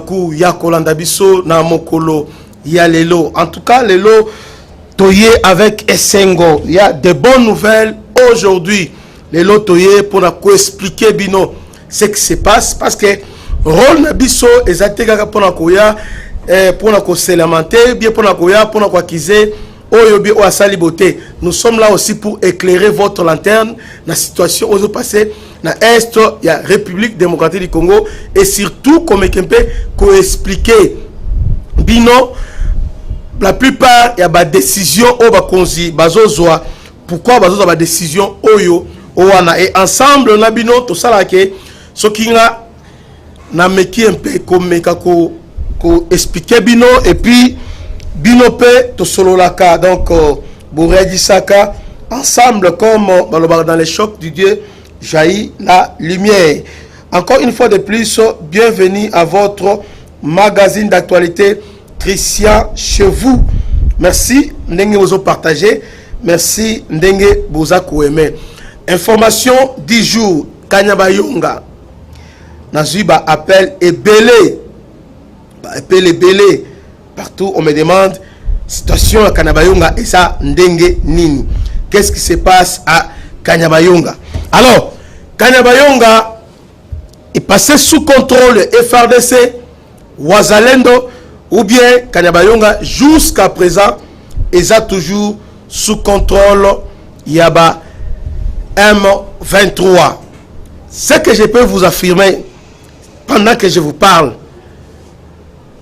baku ya kolanda biso na mokolo ya lelo. En tout cas, lelo toye avec Essengo. Il y a de bonnes nouvelles aujourd'hui. Lelo toye pour expliquer bino ce qui se passe parce que rôle na biso ezateka pour na koya pour na ko sélamenter bien pour na koya pour na ko akiser oyobi o asali beauté. Nous sommes là aussi pour éclairer votre lanterne la situation aux passé na est il y a République démocratique du Congo et surtout comme ekempe ko expliquer bino la plupart il y a ba décision au ba konzi bazozwa pourquoi bazozwa ba décision oyo owana et ensemble na bino to sala ke sokinga na meki un peu comme ko expliquer bino et puis bino pe to sololaka donc Bouredi Saka ensemble comme dans les chocs du Dieu jaillit la lumière. Encore une fois de plus, bienvenue à votre magazine d'actualité Christian chez vous. Merci ndenge vous partagé, merci ndenge vous aimé. Information 10 jours Kanyabayonga. Nazuba appelle Ebele. Appelle Ebele. Partout on me demande situation à Kanyabayonga et ça ndenge nini. Qu'est-ce qui se passe à Kanyabayonga? Alors, Kanyabayonga est passé sous contrôle FRDC, Wazalendo ou bien Kanyabayonga jusqu'à présent est toujours sous contrôle Yaba M23. Ce que je peux vous affirmer pendant que je vous parle,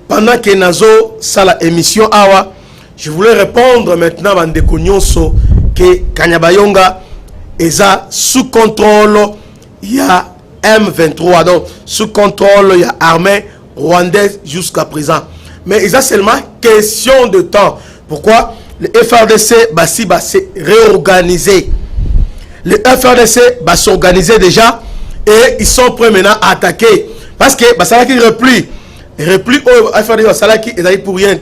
pendant que Nazo sala émission awa, je voulais répondre maintenant à Ndeko Nyonso que Kanyabayonga est sous contrôle, il y a M23, donc sous contrôle, il y a armée rwandaise jusqu'à présent. Mais il y a seulement question de temps. Pourquoi? Le FRDC va se réorganiser. Le FRDC va s'organiser déjà et ils sont prêts maintenant à attaquer. Parce que ça qui replie. Replie au FRDC, ça qui est pour rien.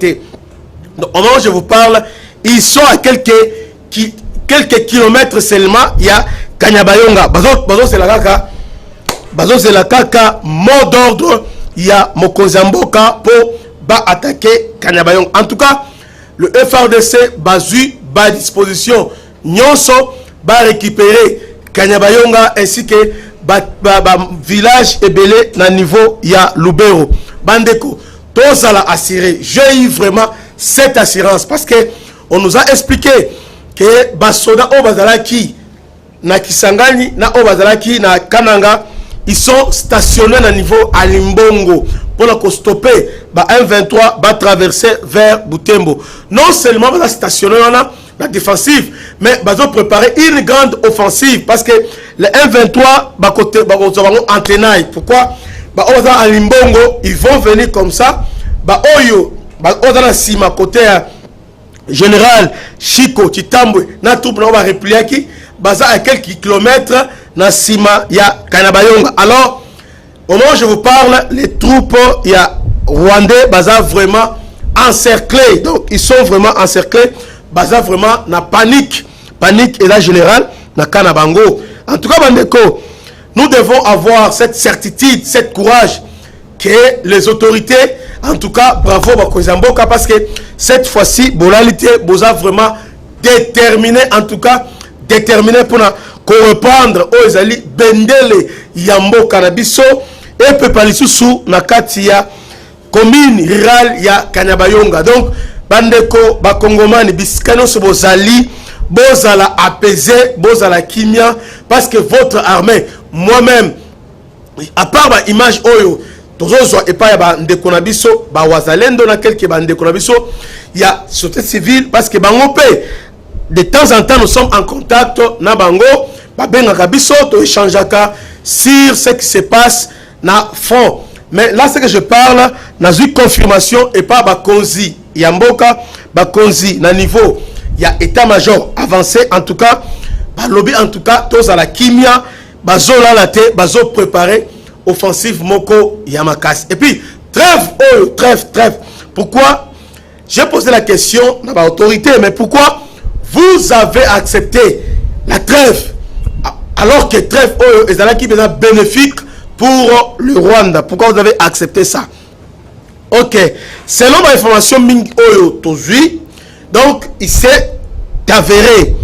Donc, au moment où je vous parle, ils sont à quelques kilomètres seulement, il y a Kanyabayonga. Bazo c'est la kaka, mot d'ordre, il y a Mokozamboka pour attaquer Kanyabayonga. En tout cas, le FRDC bazu à disposition. Nyonso va récupérer Kanyabayonga ainsi que village Ebele na niveau il y a Lubero. Bandeko, tous à la assurer. J'ai eu vraiment cette assurance parce que on nous a expliqué que basoda Obazalaki na Kisangani na Obazalaki na Kananga ils sont stationnés à niveau à Limbongo pour stopper M23 va traverser vers Butembo. Non seulement va stationner dans la défensive, mais va préparer une grande offensive parce que le M23 va côté en tenaille. Pourquoi? À Limbongo ils vont venir comme ça. Oyo dans Sima côté général Chico Chitambwe na tout va replier qui baza à quelques kilomètres na Sima ya Kanyabayonga. Alors au moment où je vous parle, les troupes il y a Rwandais baza vraiment encerclés. Donc ils sont vraiment encerclés, baza vraiment na panique et la générale na Kanabango. En tout cas bandeko, nous devons avoir cette certitude, cette courage que les autorités, en tout cas bravo Bakozamboka parce que cette fois-ci Bolalité Boza vraiment déterminé, en tout cas déterminé pour reprendre aux Ezali Bendele Yambo Kanabiso et Pepalisu sous Nakatia commune rurale ya Kanyabayonga. Donc bandeko bakongomani bisikano so bozali bozala apaisé bozala kimia parce que votre armée, moi-même à part ba image oyo tozozo et pas ya ndeko na biso ba wazalendo na quelques bandeko na biso il y a société civile parce que bango pe de temps en temps nous sommes en contact na bango ba benga biso to échangeaka sur ce qui se passe na fond. Mais là ce que je parle na une confirmation et pas ba konzi yamboka ba konzi na niveau il y a état-major avancé en tout cas ba lobby en tout cas tous à la kimia bazo la laté bazo préparer offensive moko Yamakas. Et puis trêve. Pourquoi? J'ai posé la question à l'autorité, mais pourquoi vous avez accepté la trêve alors que trêve est qui est bénéfique pour le Rwanda? Pourquoi vous avez accepté ça? Ok. Selon ma information Ming Oyo Tozui, donc il s'est avéré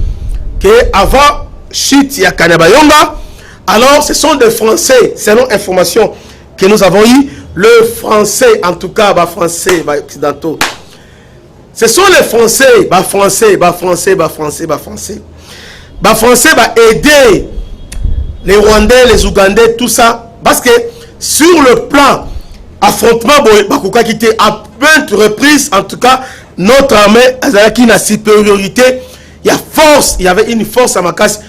que avant chute ya Kanyabayonga, alors ce sont des Français, selon information que nous avons eu, le français, en tout cas, bah français, bah occidentaux. Ce sont les Français, bah français, bah français, bah français, bah français. Bah français, bah aider les Rwandais, les Ougandais, tout ça. Parce que sur le plan affrontement, bah qui était à maintes reprises, en tout cas, notre armée, qui a une supériorité, il y avait une force à ma casse.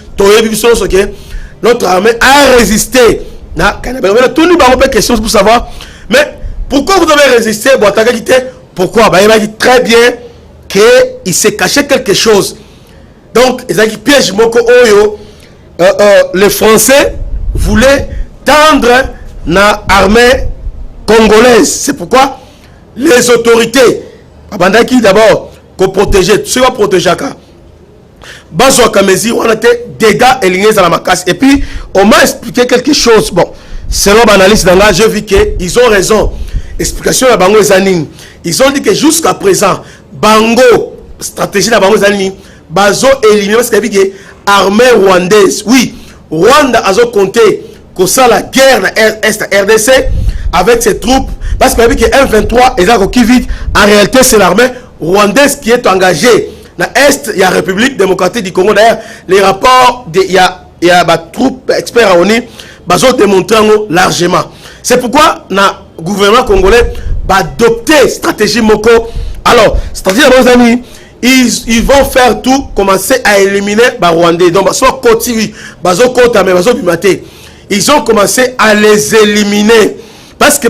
Notre armée a résisté. Tout le monde a question pour savoir. Mais pourquoi vous avez résisté? Pourquoi? Il a dit très bien qu'il s'est caché quelque chose. Donc, ils ont dit piège Moko Oyo. Les Français voulaient tendre l'armée congolaise. C'est pourquoi les autorités, d'abord, qu'on protégeait, tu vas protéger. Bazo Kamezi, on a été dégâts éliminés à la macasse. Et puis, on m'a expliqué quelque chose. Bon, selon l'analyse d'Anga, j'ai vu qu'ils ont raison. Explication à Bango Zanin. Ils ont dit que jusqu'à présent, Bango, stratégie de Bango Zanin, Bazo éliminé parce qu'il y a armée rwandaise. Oui, Rwanda a compté que ça la guerre est RDC avec ses troupes. Parce qu'il y a que M23 et qui vit. En réalité, c'est l'armée rwandaise qui est engagée. Dans l'Est, il y a la République démocratique du Congo. D'ailleurs, les rapports, il y a des troupes experts à ONU, ils ont démontré largement. C'est pourquoi le gouvernement congolais va adopter stratégie Moko. Alors, c'est-à-dire, nos amis, ils vont faire tout, commencer à éliminer les Rwandais. Donc, ils ont commencé à les éliminer. Parce que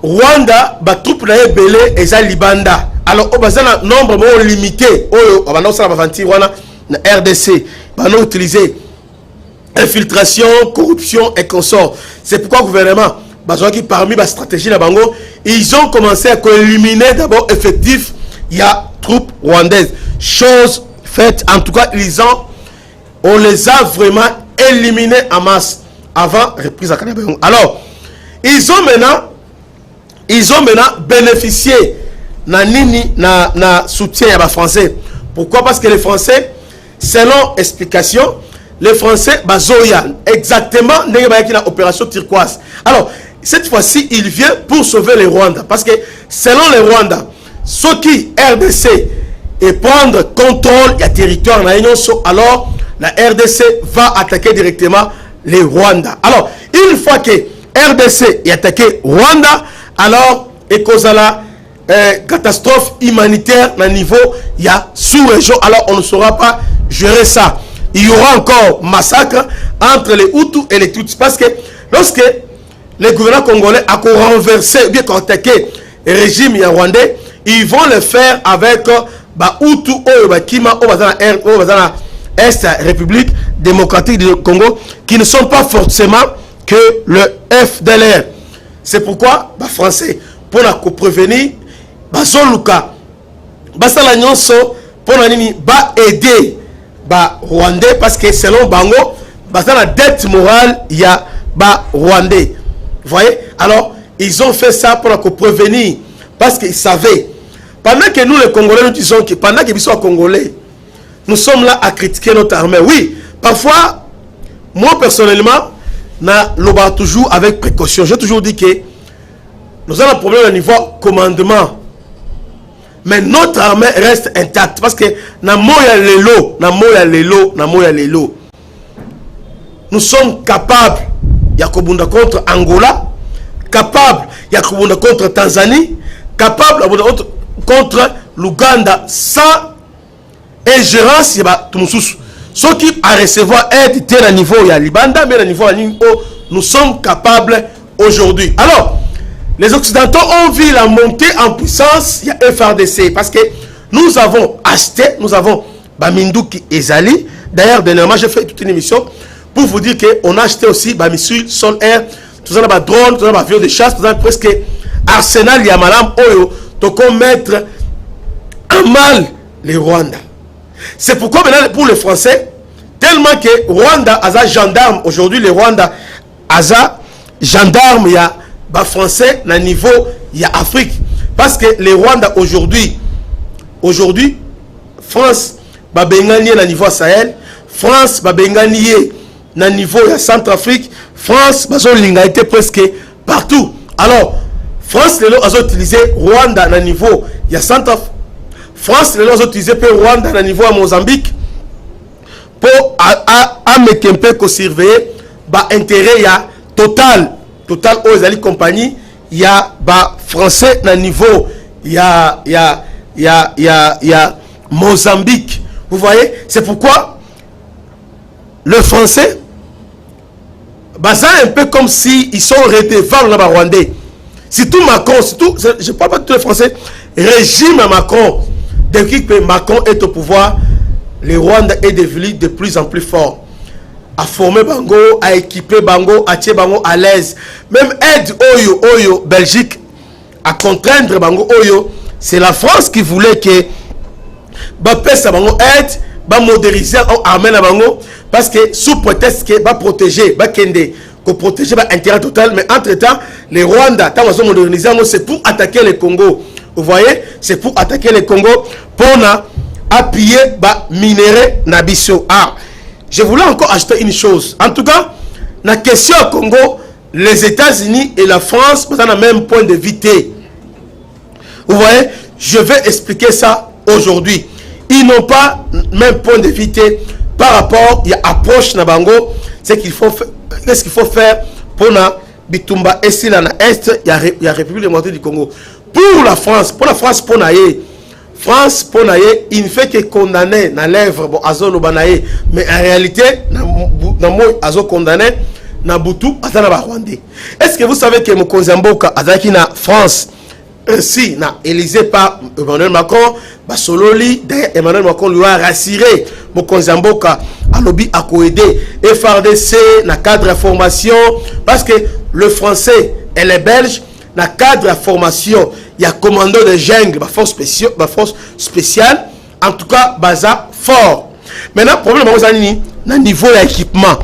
Rwanda, les troupes de Belé et Libanda. Alors, on a un nombre limité. On va RDC. On va utiliser infiltration, corruption et consorts. C'est pourquoi le gouvernement, parmi les stratégies de Bango, ils ont commencé à éliminer d'abord effectif. Il y a troupes rwandaises. Chose faite, en tout cas, on les a vraiment éliminés en masse avant reprise à Kanyabayonga. Alors, ils ont maintenant bénéficié na soutien à Français. Pourquoi? Parce que les Français, selon explication, les Français bazoya exactement dans l'opération turquoise. Alors, cette fois-ci, il vient pour sauver les Rwandais. Parce que selon les Rwandais, ceux qui RDC et prendre contrôle du territoire, alors la RDC va attaquer directement les Rwandais. Alors, une fois que RDC est attaqué Rwanda, alors et cause la catastrophe humanitaire à niveau, il y a sous-région, alors on ne saura pas gérer ça. Il y aura encore massacre entre les Hutus et les Tutsis. Parce que lorsque les gouverneurs congolais ont renversé, bien attaqué le régime rwandais, ils vont le faire avec Hutu Kima Est République démocratique du Congo, qui ne sont pas forcément que le FDLR. C'est pourquoi Français, pour prévenir, Bazoluka, Basala Nyonso, pour aider Rwandais, parce que selon Bango, la dette morale, il y a Rwandais. Vous voyez? Alors, ils ont fait ça pour prévenir, parce qu'ils savaient. Pendant que nous, les Congolais, nous disons que pendant qu'ils sont Congolais, nous sommes là à critiquer notre armée. Oui, parfois, moi personnellement, je toujours avec précaution. J'ai toujours dit que nous avons un problème au niveau commandement. Mais notre armée reste intacte. Parce que nous sommes capables de contre Angola, capables de contre Tanzanie, capables contre l'Ouganda sans ingérence. Ceux qui à recevoir aide à niveau il y a Libanda, mais à niveau nous sommes capables aujourd'hui. Alors, les Occidentaux ont vu la montée en puissance, il y a FRDC, parce que nous avons acheté, nous avons Baminduki et Zali. D'ailleurs, dernièrement, j'ai fait toute une émission pour vous dire qu'on a acheté aussi missiles sol-air, tout ça, drone, tout ça, avion de chasse, tout ça, presque arsenal, Yamalam, Oyo, donc on mettre en mal les Rwandais. C'est pourquoi maintenant, pour les Français, tellement que Rwanda a gendarme, aujourd'hui les Rwandais a gendarme, il y a ba français na niveau ya Afrique parce que les Rwanda aujourd'hui France ba bengani na niveau Sahel, France ba bengani na niveau ya Centrafrique, France bazo linga été presque partout. Alors France lelo a utilisé Rwanda na niveau ya Centrafrique, France lelo a utilisé pe Rwanda na niveau à Mozambique pour à mettre un peu surveiller ba intérêt ya Total aux ali compagnie ya ba français na niveau ya Mozambique. Vous voyez, c'est pourquoi le français baza un peu comme si ils sont redevables dans le Rwandais. Surtout Macron, surtout, je ne parle pas de tous les Français, régime Macron, depuis que Macron est au pouvoir, le Rwanda est devenu de plus en plus fort. À former Bango, à équiper Bango, à tirer Bango à l'aise. Même aide Oyo, Belgique, à contraindre Bango Oyo, c'est la France qui voulait que Bango aide, modériser l'armée Bango, parce que sous prétexte que va protéger, va kende, que protéger l'intérêt total, mais entre-temps, les Rwandais, tant qu'ils sont modernisés, c'est pour attaquer le Congo. Vous voyez, c'est pour attaquer le Congo, pour appuyer les minéraux Nabiso. Ah, je voulais encore ajouter une chose. En tout cas, la question au Congo, les États-Unis et la France sont dans le même point de vue. Vous voyez, je vais expliquer ça aujourd'hui. Ils n'ont pas le même point de vue par rapport à l'approche de Bango. Qu'est-ce qu'il faut faire pour la Bitumba et si là est, il y a la République démocratique du Congo. Pour la France, pour France, il ne fait que condamner dans l'œuvre bon Azolo Banaye, mais en réalité, dans le Azo condamné, dans Boutou, Azana Rwandais. Est-ce que vous savez que Mokonzamboka, Azaki na France, ainsi, élisé par Emmanuel Macron, Basololi, d'ailleurs, Emmanuel Macron lui a rassuré Mokonzamboka, à lobby à coaider, FRDC, na cadre de formation, parce que le français et les belges, na cadre de formation, il y a commando de jungle, force spéciale, en tout cas, baza fort. Maintenant, le problème, c'est niveau d'équipement.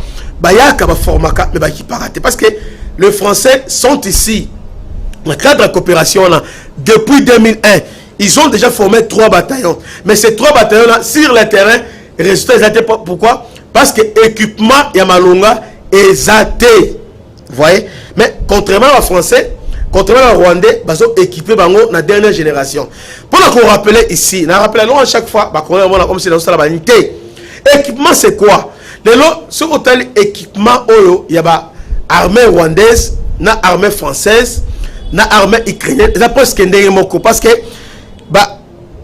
Il y a un format, mais qui pas raté. Parce que les Français sont ici, dans le cadre de la coopération, depuis 2001, ils ont déjà formé 3 bataillons. Mais ces 3 bataillons-là, sur le terrain, résultat, ils étaient pas. Pourquoi? Parce que l'équipement, il y a Malonga, est athée. Vous voyez? Mais contrairement aux Français, contrairement aux Rwandais, ils sont équipés dans la dernière génération. Pour nous rappeler ici, nous rappelons à chaque fois, comme c'est dans la vanité. Équipement, c'est quoi? Ce hôtel équipement, il y a l'armée rwandaise, l'armée française, l'armée ukrainienne, parce que les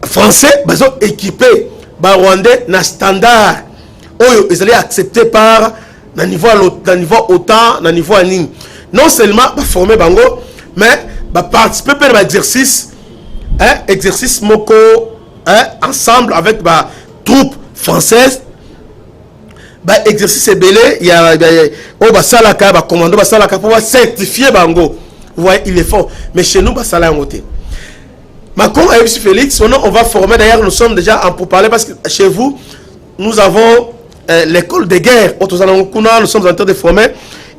Français sont équipés, les Rwandais, dans standard, ils sont acceptés par le niveau OTAN, le niveau ANIM. Non seulement former Bango, mais participer à l'exercice, exercice Moko, ensemble avec les troupes françaises. Exercice belé, il y a Salaka, commando Salaka pour certifier Bango. Vous voyez, il est fort. Mais chez nous, Salaka est monté. Macron et M. Félix, on va former. D'ailleurs, nous sommes déjà en pourparlers parce que chez vous, nous avons l'école de guerre. Nous sommes en train de former.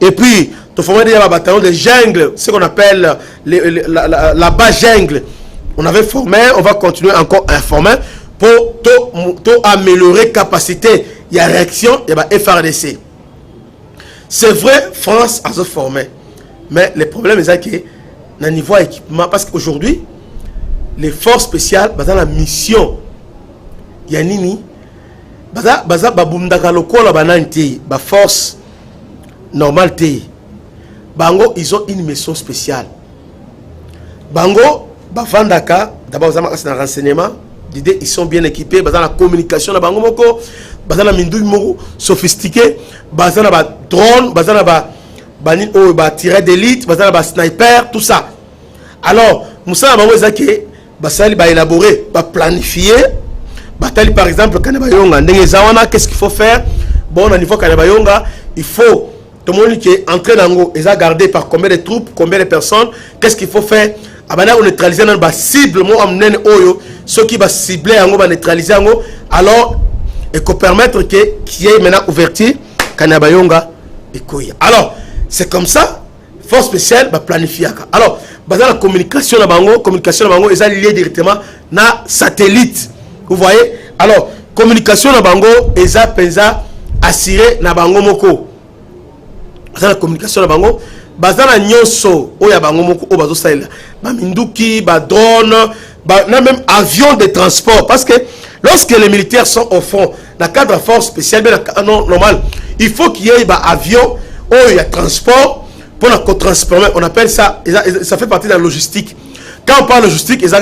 Et puis, nous formons déjà un bataillon de jungle, ce qu'on appelle la base jungle. On avait formé, on va continuer encore à former pour améliorer capacité. Il y a réaction, il y a FRDC. C'est vrai, France a se formé. Mais le problème est que, dans le niveau équipement, parce qu'aujourd'hui, les forces spéciales, dans la mission, il y a nini, la force normale, Bango, ils ont une mission spéciale. Bango, Bafandaka, d'abord, ils ont un renseignement. Ils sont bien équipés, dans la communication, dans la mindou sophistiqué, dans la drone, dans la tireur d'élite, dans la sniper, tout ça. Alors, nous savons que élaborer, planifier, par exemple, qu'est-ce qu'il faut faire? Bon, au niveau Kanabayonga, il faut tout le monde qui est entré dans l'eau, ils ont gardé par combien de troupes, combien de personnes, qu'est-ce qu'il faut faire? On neutraliser dans la cible, ceux qui vont cibler, on va neutraliser, alors, et qu'on permettre qu'il y ait maintenant ouverture, Kanabayonga et Koya. Alors, c'est comme ça, force spéciale ba planifier. Alors bazana communication na bango est liée directement na satellite. Vous voyez? Alors communication na bango eza penza assuré na bango moko. Bazana communication na bango bazana nyonso oya bango moko o bazo salela ba minduki ba drone ba na même avion de transport, parce que lorsque les militaires sont au front dans le cadre de force spéciale bien non normal, il faut qu'il y ait un avion où il y a transport pour la transporter. On appelle ça, ça fait partie de la logistique. Quand on parle de logistique, ils ont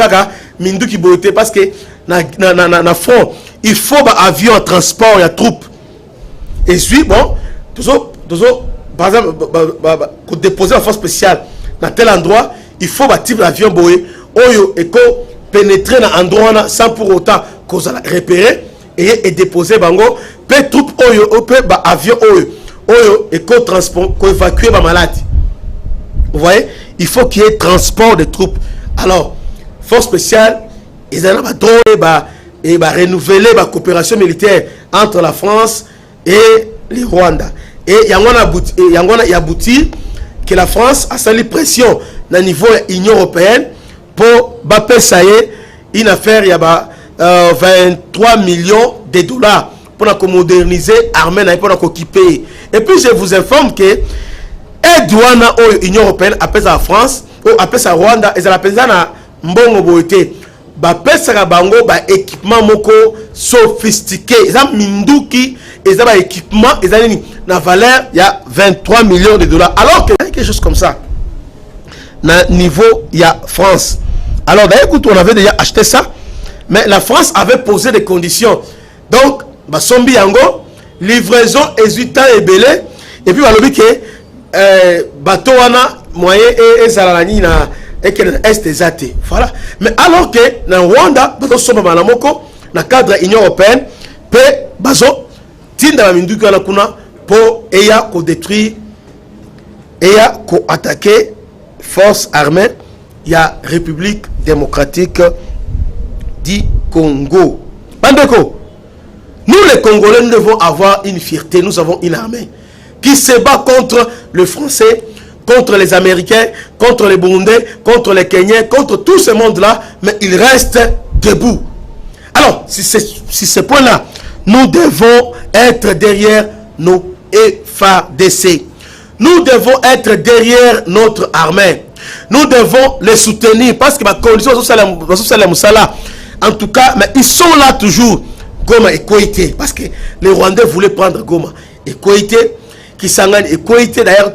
minduki boité parce que na front il faut un avion en transport, il y a troupes. Et puis bon, toujours par exemple pour déposer la force spéciale dans tel endroit, il faut un type d'avion boé oyo et pénétrer dans l'endroit sans pour autant qu'on repérer et déposer bango peut troupe oyo peut avion oyo et qu'on transport qu'on évacue ma malade. Vous voyez, il faut qu'il y ait transport de troupes. Alors force spéciale ils ont renouveler la coopération militaire entre la France et le Rwanda, et il y a abouti que la France a sali pression au niveau de l'Union européenne pour payer une affaire, il y a 23 millions de dollars pour moderniser l'armée pour équiper. Et puis je vous informe que Edouana ou l'Union européenne appelle à la France ou appelle à Rwanda et à la penzana mbongo boité ba pesa bango ba équipement moko sophistiqué, ça minduki et ça ba équipement et ça na valeur il y a 23 millions de dollars, alors que quelque chose comme ça na niveau il y a France. Alors d'ailleurs, écoute, on avait déjà acheté ça, mais la France avait posé des conditions. Donc, Basombi Yango, livraison hésitant et belé, et puis Balobi que bateau wana moyen et Zalalani na et que est exacté. Voilà. Mais alors que dans Rwanda, bateau somba malamoko, na cadre Union européenne, pe bazo tinda la minduki wana kuna pour eya ko détruire, eya ko attaquer force armée. Il y a République démocratique du Congo. Bandeko, nous les Congolais, nous devons avoir une fierté. Nous avons une armée qui se bat contre le Français, contre les Américains, contre les Burundais, contre les Kenyans, contre tout ce monde-là, mais il reste debout. Alors, si ce point-là, nous devons être derrière nos FARDC. Nous devons être derrière notre armée. Nous devons les soutenir parce que ma condition, en tout cas, mais ils sont là toujours. Goma et Koïté, parce que les Rwandais voulaient prendre Goma et Koïté, qui s'engagent et Koïté d'ailleurs,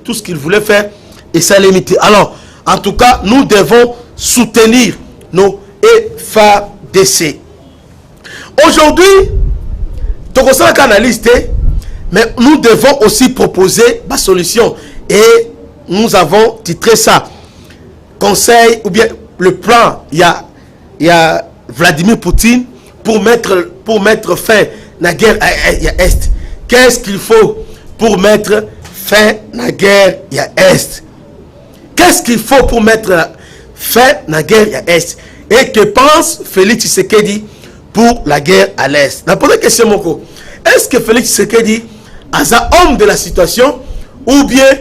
tout ce qu'ils voulaient faire et ça limité. Alors, en tout cas, nous devons soutenir nos FARDC. Aujourd'hui, tout ça analyste, mais nous devons aussi proposer ma solution et nous avons titré ça conseil ou bien le plan. Il y a Vladimir Poutine pour mettre fin à la guerre à Est. Qu'est-ce qu'il faut pour mettre fin à la guerre à Est? Qu'est-ce qu'il faut pour mettre fin à la guerre à Est? Et que pense Félix Tshisekedi pour la guerre à l'Est? La première question, Moko, est-ce que Félix Tshisekedi est un homme de la situation ou bien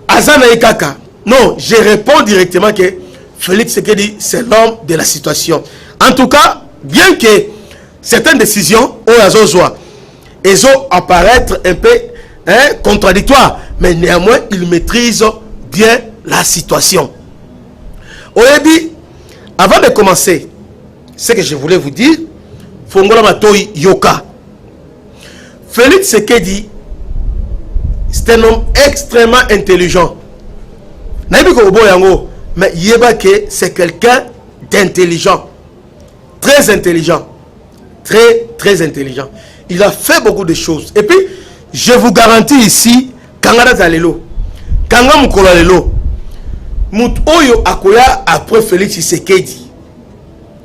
Azana Ekaka? Non, je réponds directement que Félix Tshisekedi, c'est l'homme de la situation. En tout cas, bien que certaines décisions elles ont apparaître un peu contradictoires, mais néanmoins, il maîtrise bien la situation. Oyebi, avant de commencer, ce que je voulais vous dire, Fongola Matoi Yoka. Félix Tshisekedi, c'est un homme extrêmement intelligent. Mais Yebake, c'est quelqu'un d'intelligent. Très intelligent. Très intelligent. Il a fait beaucoup de choses. Et puis, je vous garantis ici, Kangara Zalelo, Kanga Mukolo Lelo, Mout Oyo Akoya après Félix Tshisekedi.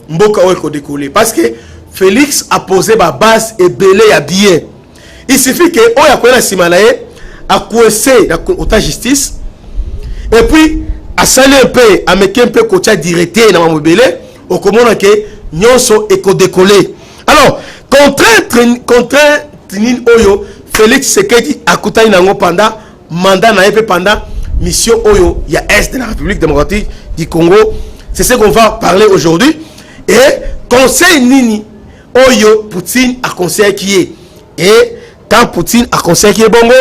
Mboka Oyo décoller. Parce que Félix a posé ma base et belé à bien. Il suffit que Oyo Akoya Simalaye a coincé la justice. Et puis, à saler un peu, à mettre un peu côté directé dans mon belé, au comment que Nyonso et décoller. Alors, contre Oyo, Félix Tshisekedi a coûté une pendant mandat na pendant mission Oyo, il y a Est de la République démocratique du Congo. C'est ce qu'on va parler aujourd'hui. Et conseil Nini Oyo, Poutine a conseil qui est. Et quand Poutine a conseil qui est bongo,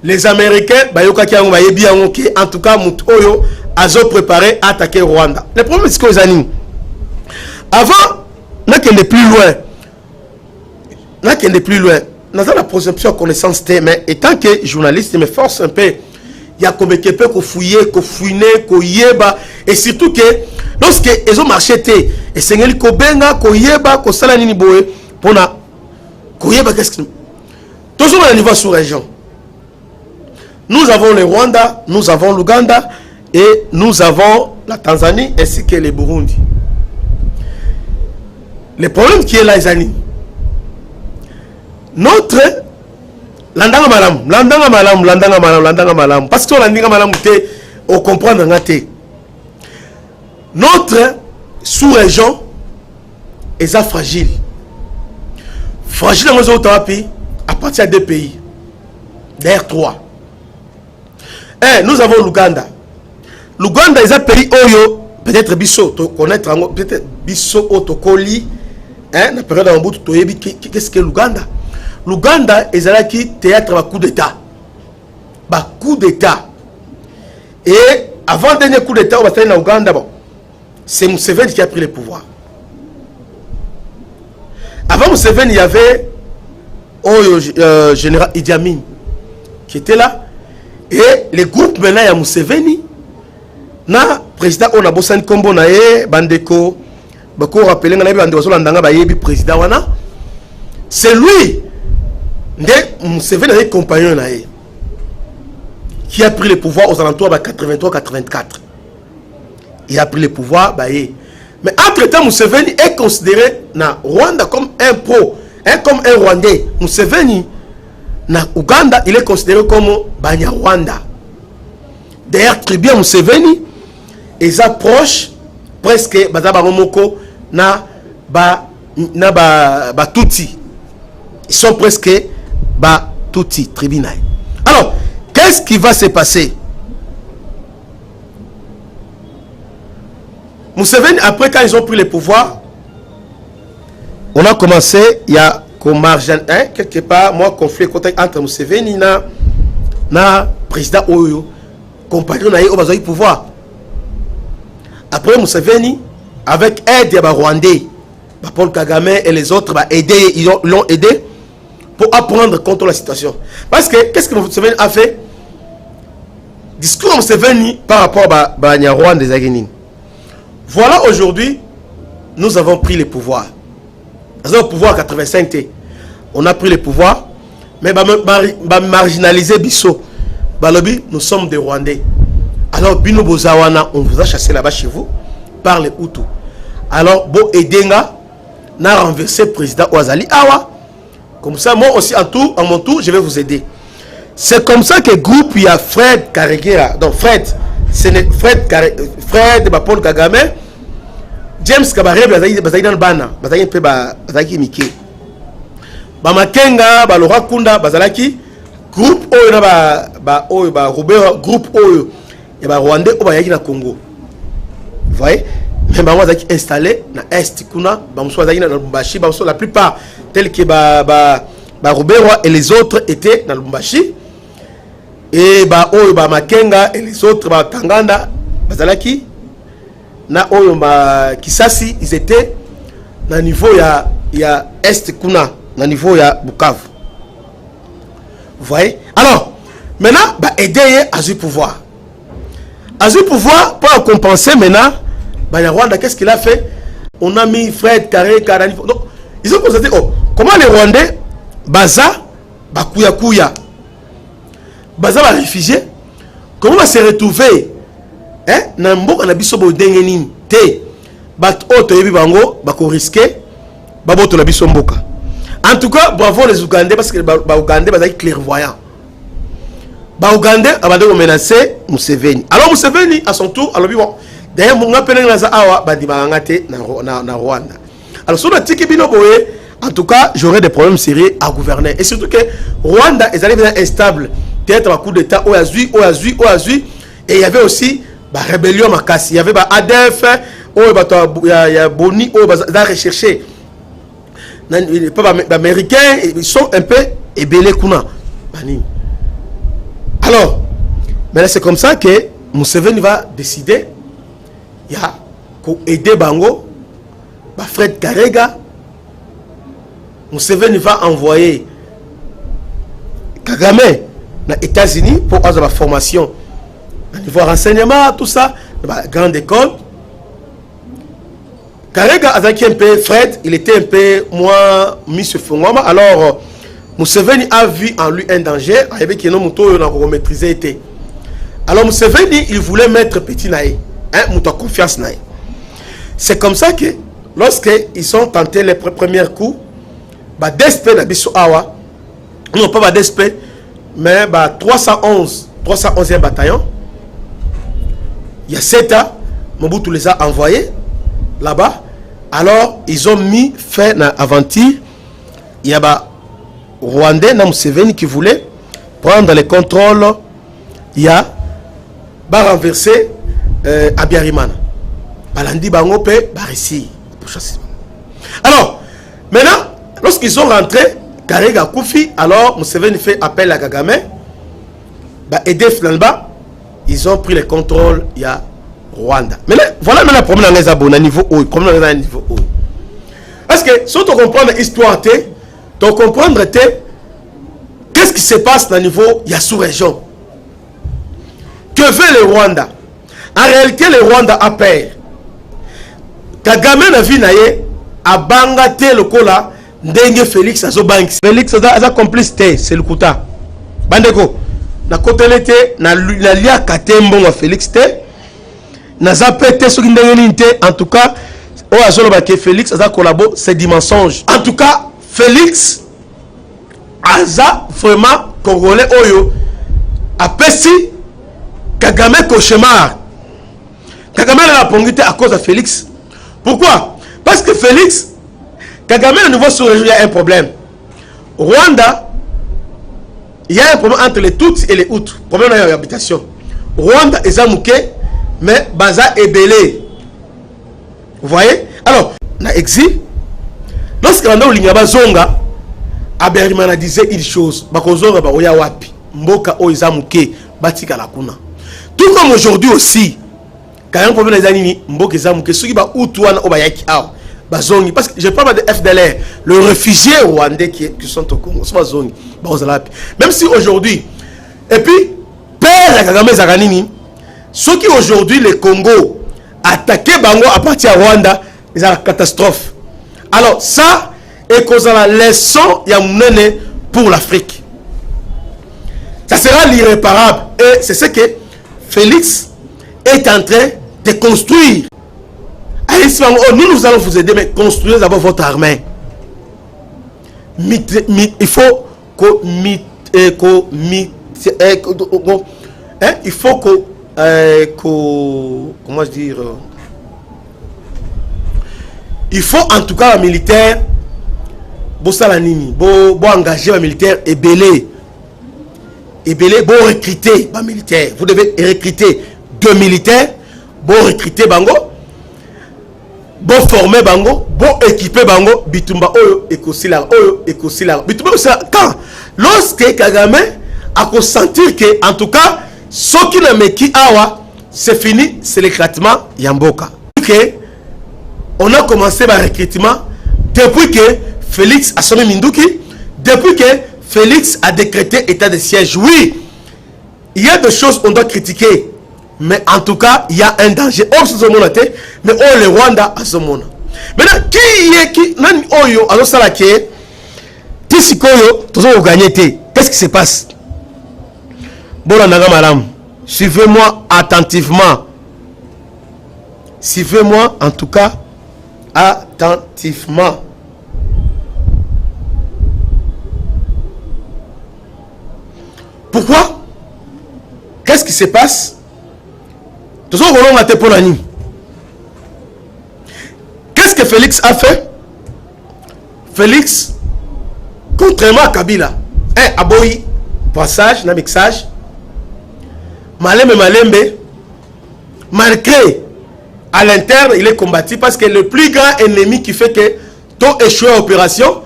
les Américains, en tout cas, Oyo a préparé à attaquer Rwanda. Le problème, c'est que les amis, avant, n'a qu'elle est plus loin. Nous avons la présomption de connaissance, mais étant que journaliste, je me force un peu. Il y a comme quelqu'un qui fouiller, qui fouiner, qui yeba. Et surtout que, lorsque ils ont marché, et c'est un peu qui yeba, qui sala nini boé, pour na, qui yeba, qu'est-ce que. Toujours à niveau sous-région. Nous avons le Rwanda, nous avons l'Ouganda, et nous avons la Tanzanie, ainsi que le Burundi. Le problème qui est là, les amis, notre landanga malam parce que landanga malam on comprend notre sous-région est fragile à partir de 2 pays d'ailleurs 3. Nous avons l'Ouganda est un pays oyo peut-être biso connaître peut-être biso autocoli la période en bout qu'est-ce que l'Ouganda? L'Ouganda est un théâtre à coup d'État. Coup d'État. Et avant le dernier coup d'État, on va faire en Ouganda. C'est Museveni qui a pris le pouvoir. Avant Museveni, il y avait général Idi Amin qui était là. Et les groupes maintenant, il y a Museveni. Na président on a Bossan Kombo nae Bandeko. Bako rappelé ngana bande waso landanga ba yebi président wana. C'est lui. Museveni avec compagnon qui a pris le pouvoir aux alentours de 83-84. Il a pris le pouvoir. Mais entre-temps, Museveni est considéré na Rwanda comme un pro, comme un Rwandais. Museveni na Ouganda, il est considéré comme Banya-Rwanda. D'ailleurs, très bien Museveni, ils approchent presque Bazabamoko na Tutsi. Ils sont presque Tutsi, tribunal. Alors, qu'est-ce qui va se passer? Museveni, après quand ils ont pris le pouvoir, on a commencé, il y a comme margin, quelque part, moi, conflit entre Museveni na président Oyo, compagnon na au pouvoir. Après Museveni, avec aide des Rwandais, Paul Kagame et les autres, ils l'ont aidé pour apprendre contre la situation. Parce que, qu'est-ce que Museveni a fait? Discours de Museveni par rapport à Rwanda des Aguenines. Voilà, aujourd'hui, nous avons pris le pouvoir. Nous avons le pouvoir à 85 T. On a pris le pouvoir, mais marginaliser Bisso. Nous sommes des Rwandais. Alors, Bino Bozawana, on vous a chassé là-bas chez vous par les Hutus. Alors, Bo Edenga n'a renversé le président Ouazali Awa. Comme ça, moi aussi, à mon tour, je vais vous aider. C'est comme ça que le groupe, il y a Fred Karegera. Donc, Fred, c'est Fred, Paul Kagame, James Kabarebe, Bazaï dans le Bana, Bazaï Pe Bazaï Mike. Bamakenga, Balora Kunda, Bazalaki, groupe Oyo, Robert, groupe Oyo, et Rwandais, Obayaki na Congo. Vous voyez? Mais Bamwa Zaki installé na Est, Kuna, Bamswa Zaki na Lubumbashi, la plupart, tels que Robert et les autres étaient dans Lubumbashi. Et Oyo, Makenga et les autres, Kanganda, Bazalaki, na Oyo, Kisasi, ils étaient dans le niveau, il y a Est, Kuna, dans le niveau, il y a Bukavu. Vous voyez? Alors, maintenant, aider à ce pouvoir. À ce pouvoir, pour compenser maintenant, Rwanda, qu'est-ce qu'il a fait? On a mis Fred, Carré, Karani. Donc, ils ont constaté, comment les Rwandais, Baza, Kuya, Baza va réfugié, comment va se retrouver? Nambo, on a biso dengenin, te, bango, risqué, baboto la biso mboka. En tout cas, bravo les Ougandais, parce que les Ougandais, ils sont clairvoyants. Les Ougandais ont menacé Museveni. Alors Museveni, à son tour, alors d'ailleurs, on a appelé na Rwanda. Alors, sur le ticket en tout cas, j'aurais des problèmes sérieux à gouverner. Et surtout que Rwanda est instable peut-être un coup d'état au Azui. Et il y avait aussi la rébellion Makassi. Il y avait ADF, il y a Boni, ils ont recherché. Les Américains, ils sont un peu ébélés. Alors, mais c'est comme ça que Museveni va décider. Il y a aider Bango, Fred Karega. Museveni va envoyer Kagame aux États-Unis pour avoir la formation au niveau renseignement, tout ça, la grande école. Karega avec un peu Fred, il était un peu moins mis sur Fongoma. Alors, Museveni a vu en lui un danger, avec qui nous maîtrisé. Alors, Museveni, il voulait mettre Petit Naï, Mouta confiance Naï. C'est comme ça que, lorsqu'ils sont tentés les premiers coups, DSP Nabiso Awa, non pas DSP, mais 311e bataillon, il y a 7 ans, Mobutu les a envoyés là-bas. Alors, ils ont mis fin à l'aventure. Il y a Rwandais, Museveni, qui voulait prendre le contrôle. Il y a renverser Abiyarimana. Balandi Bango peut réussir. Alors, maintenant, lorsqu'ils sont rentrés, Karega Koufi, alors Museveni fait appel à Kagame. Aider Flanba, ils ont pris le contrôle. Il y a Rwanda. Mais voilà le problème dans les abonnés à niveau haut. Parce que si tu comprends l'histoire, tu comprends qu'est-ce qui se passe dans le niveau de la sous-région. Que veut le Rwanda? En réalité, le Rwanda a peur. Kagame na vie naye a bangate le kola ndenge Félix azobangi. Félix a complicité, c'est le kuta. Bandeko, na kotelete na lia katembo wa Félix te. Na zapete soki ndenge ninte en tout cas o azoloba ke Félix aza collabo c'est du mensonge. En tout cas, Félix aza vraiment congolais oyo apesi Kagame cauchemar. Kagame a pongité à cause de Félix. Pourquoi? Parce que Félix, Kagame au niveau sur il y a un problème. Rwanda, il y a un problème entre les Tutsis et les Hutus. Problème dans l'habitation. Rwanda est zamouké, mais Baza est belé. Vous voyez? Alors, dans l'exil, lorsque l'on a eu Zonga, Abiyarimana disait une chose. Bakozonga ba oya wapi. Mboka o izamouké, batika la kuna. Tout comme aujourd'hui aussi. Quand il y a un problème des animaux, Mboka izamouké, ceux qui ba Hutuana o bayaki aw. Bazongi, parce que je parle de FDLR, le réfugié rwandais qui sont au Congo, c'est Bazongi. Même si aujourd'hui, et puis, Père Kagame Zaganini, ceux qui aujourd'hui, le Congo, attaqué Bango à partir de Rwanda, c'est la catastrophe. Alors, ça, est causant la leçon Yamounene pour l'Afrique. Ça sera l'irréparable. Et c'est ce que Félix est en train de construire. Nous allons vous aider, mais construisez d'abord votre armée. Il faut que il faut que comment je dire, il faut en tout cas un militaire engager un militaire et belé recruter un militaire. Vous devez recruter 2 militaires, recruter bango, former bango, équiper bango, bitumba oyo ekosila bitumba quand lorsque Kagame a consentir que en tout cas ceux qui ne meki awa c'est fini, c'est l'éclatement Yamboka. Que on a commencé par recrutement depuis que Félix a sonné Minduki, depuis que Félix a décrété état de siège. Oui, il y a des choses qu'on doit critiquer. Mais en tout cas, il y a un danger. Mais le Rwanda a ce monde. Maintenant, qu'est-ce qui se passe? Suivez-moi attentivement. Suivez-moi en tout cas attentivement. Pourquoi? Qu'est-ce qui se passe? Qu'est-ce que Félix a fait? Félix, contrairement à Kabila, Aboyi passage, na mixage. Malembe, malgré à l'interne, il est combattu parce que le plus grand ennemi qui fait que tout échoué à l'opération,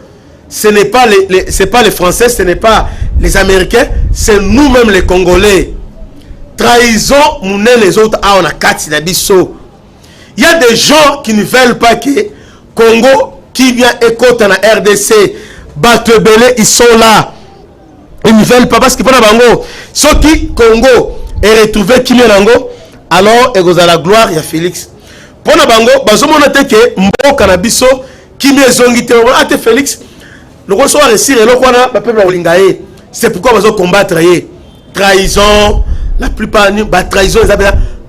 ce n'est pas les Français, ce n'est pas les Américains, c'est nous-mêmes les Congolais. Trahison, les autres, on a 4 Nabiso. Il y a des gens qui ne veulent pas que Congo, qui vient écouter la RDC, Batebele, ils sont là. Ils ne veulent pas parce qu'ils prennent Bango. Ceux qui Congo est retrouvé qui Nango, alors il y a la gloire, il y a Félix. Pour Bango, Bazomo note que Mbo Kanabiso, qui me zongite, ate Félix, le roi soit réussi et le roi n'a pas pu l'ingayer. C'est pourquoi Bazo combattre. Trahison, la plupart de la trahison,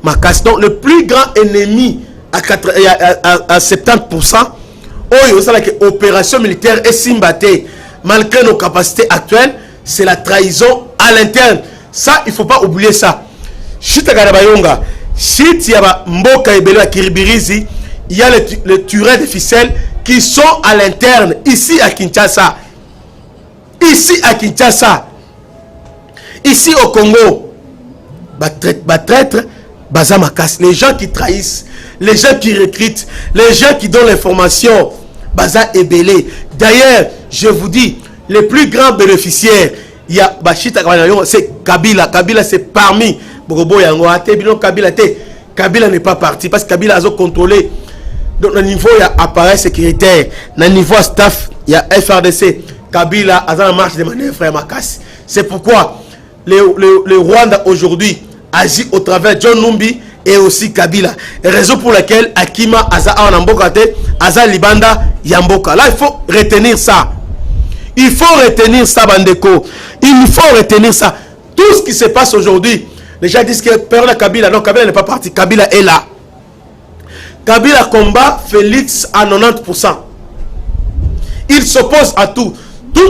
ma casse. Donc le plus grand ennemi à 70%, opération militaire et simbaté, malgré nos capacités actuelles, c'est la trahison à l'interne. Ça, il ne faut pas oublier ça. Chita Garabayonga, si il y a Mboka et Belo Kiribirizi, il y a les tueurs de ficelles qui sont à l'interne, ici à Kinshasa. Ici à Kinshasa. Ici au Congo. Traître, Bazamakas. Les gens qui trahissent, les gens qui recrutent, les gens qui donnent l'information. Baza et Belé. D'ailleurs, je vous dis, les plus grands bénéficiaires, il y a Bachita, c'est Kabila. Kabila, c'est parmi Bogobo Yango. Kabila n'est pas parti parce que Kabila a contrôlé. Donc, au niveau, il y a appareil sécuritaire. Au niveau staff, il y a FRDC. Kabila a la marche de manœuvre à Makas. C'est pourquoi le Rwanda aujourd'hui agit au travers de John Numbi et aussi Kabila. Raison pour laquelle Akima Aza Anambokate, Aza Libanda Yamboka. Là, il faut retenir ça. Il faut retenir ça, Bandeko. Il faut retenir ça. Tout ce qui se passe aujourd'hui, les gens disent que Perla Kabila, non, Kabila n'est pas parti. Kabila est là. Kabila combat Félix à 90%. Il s'oppose à tout.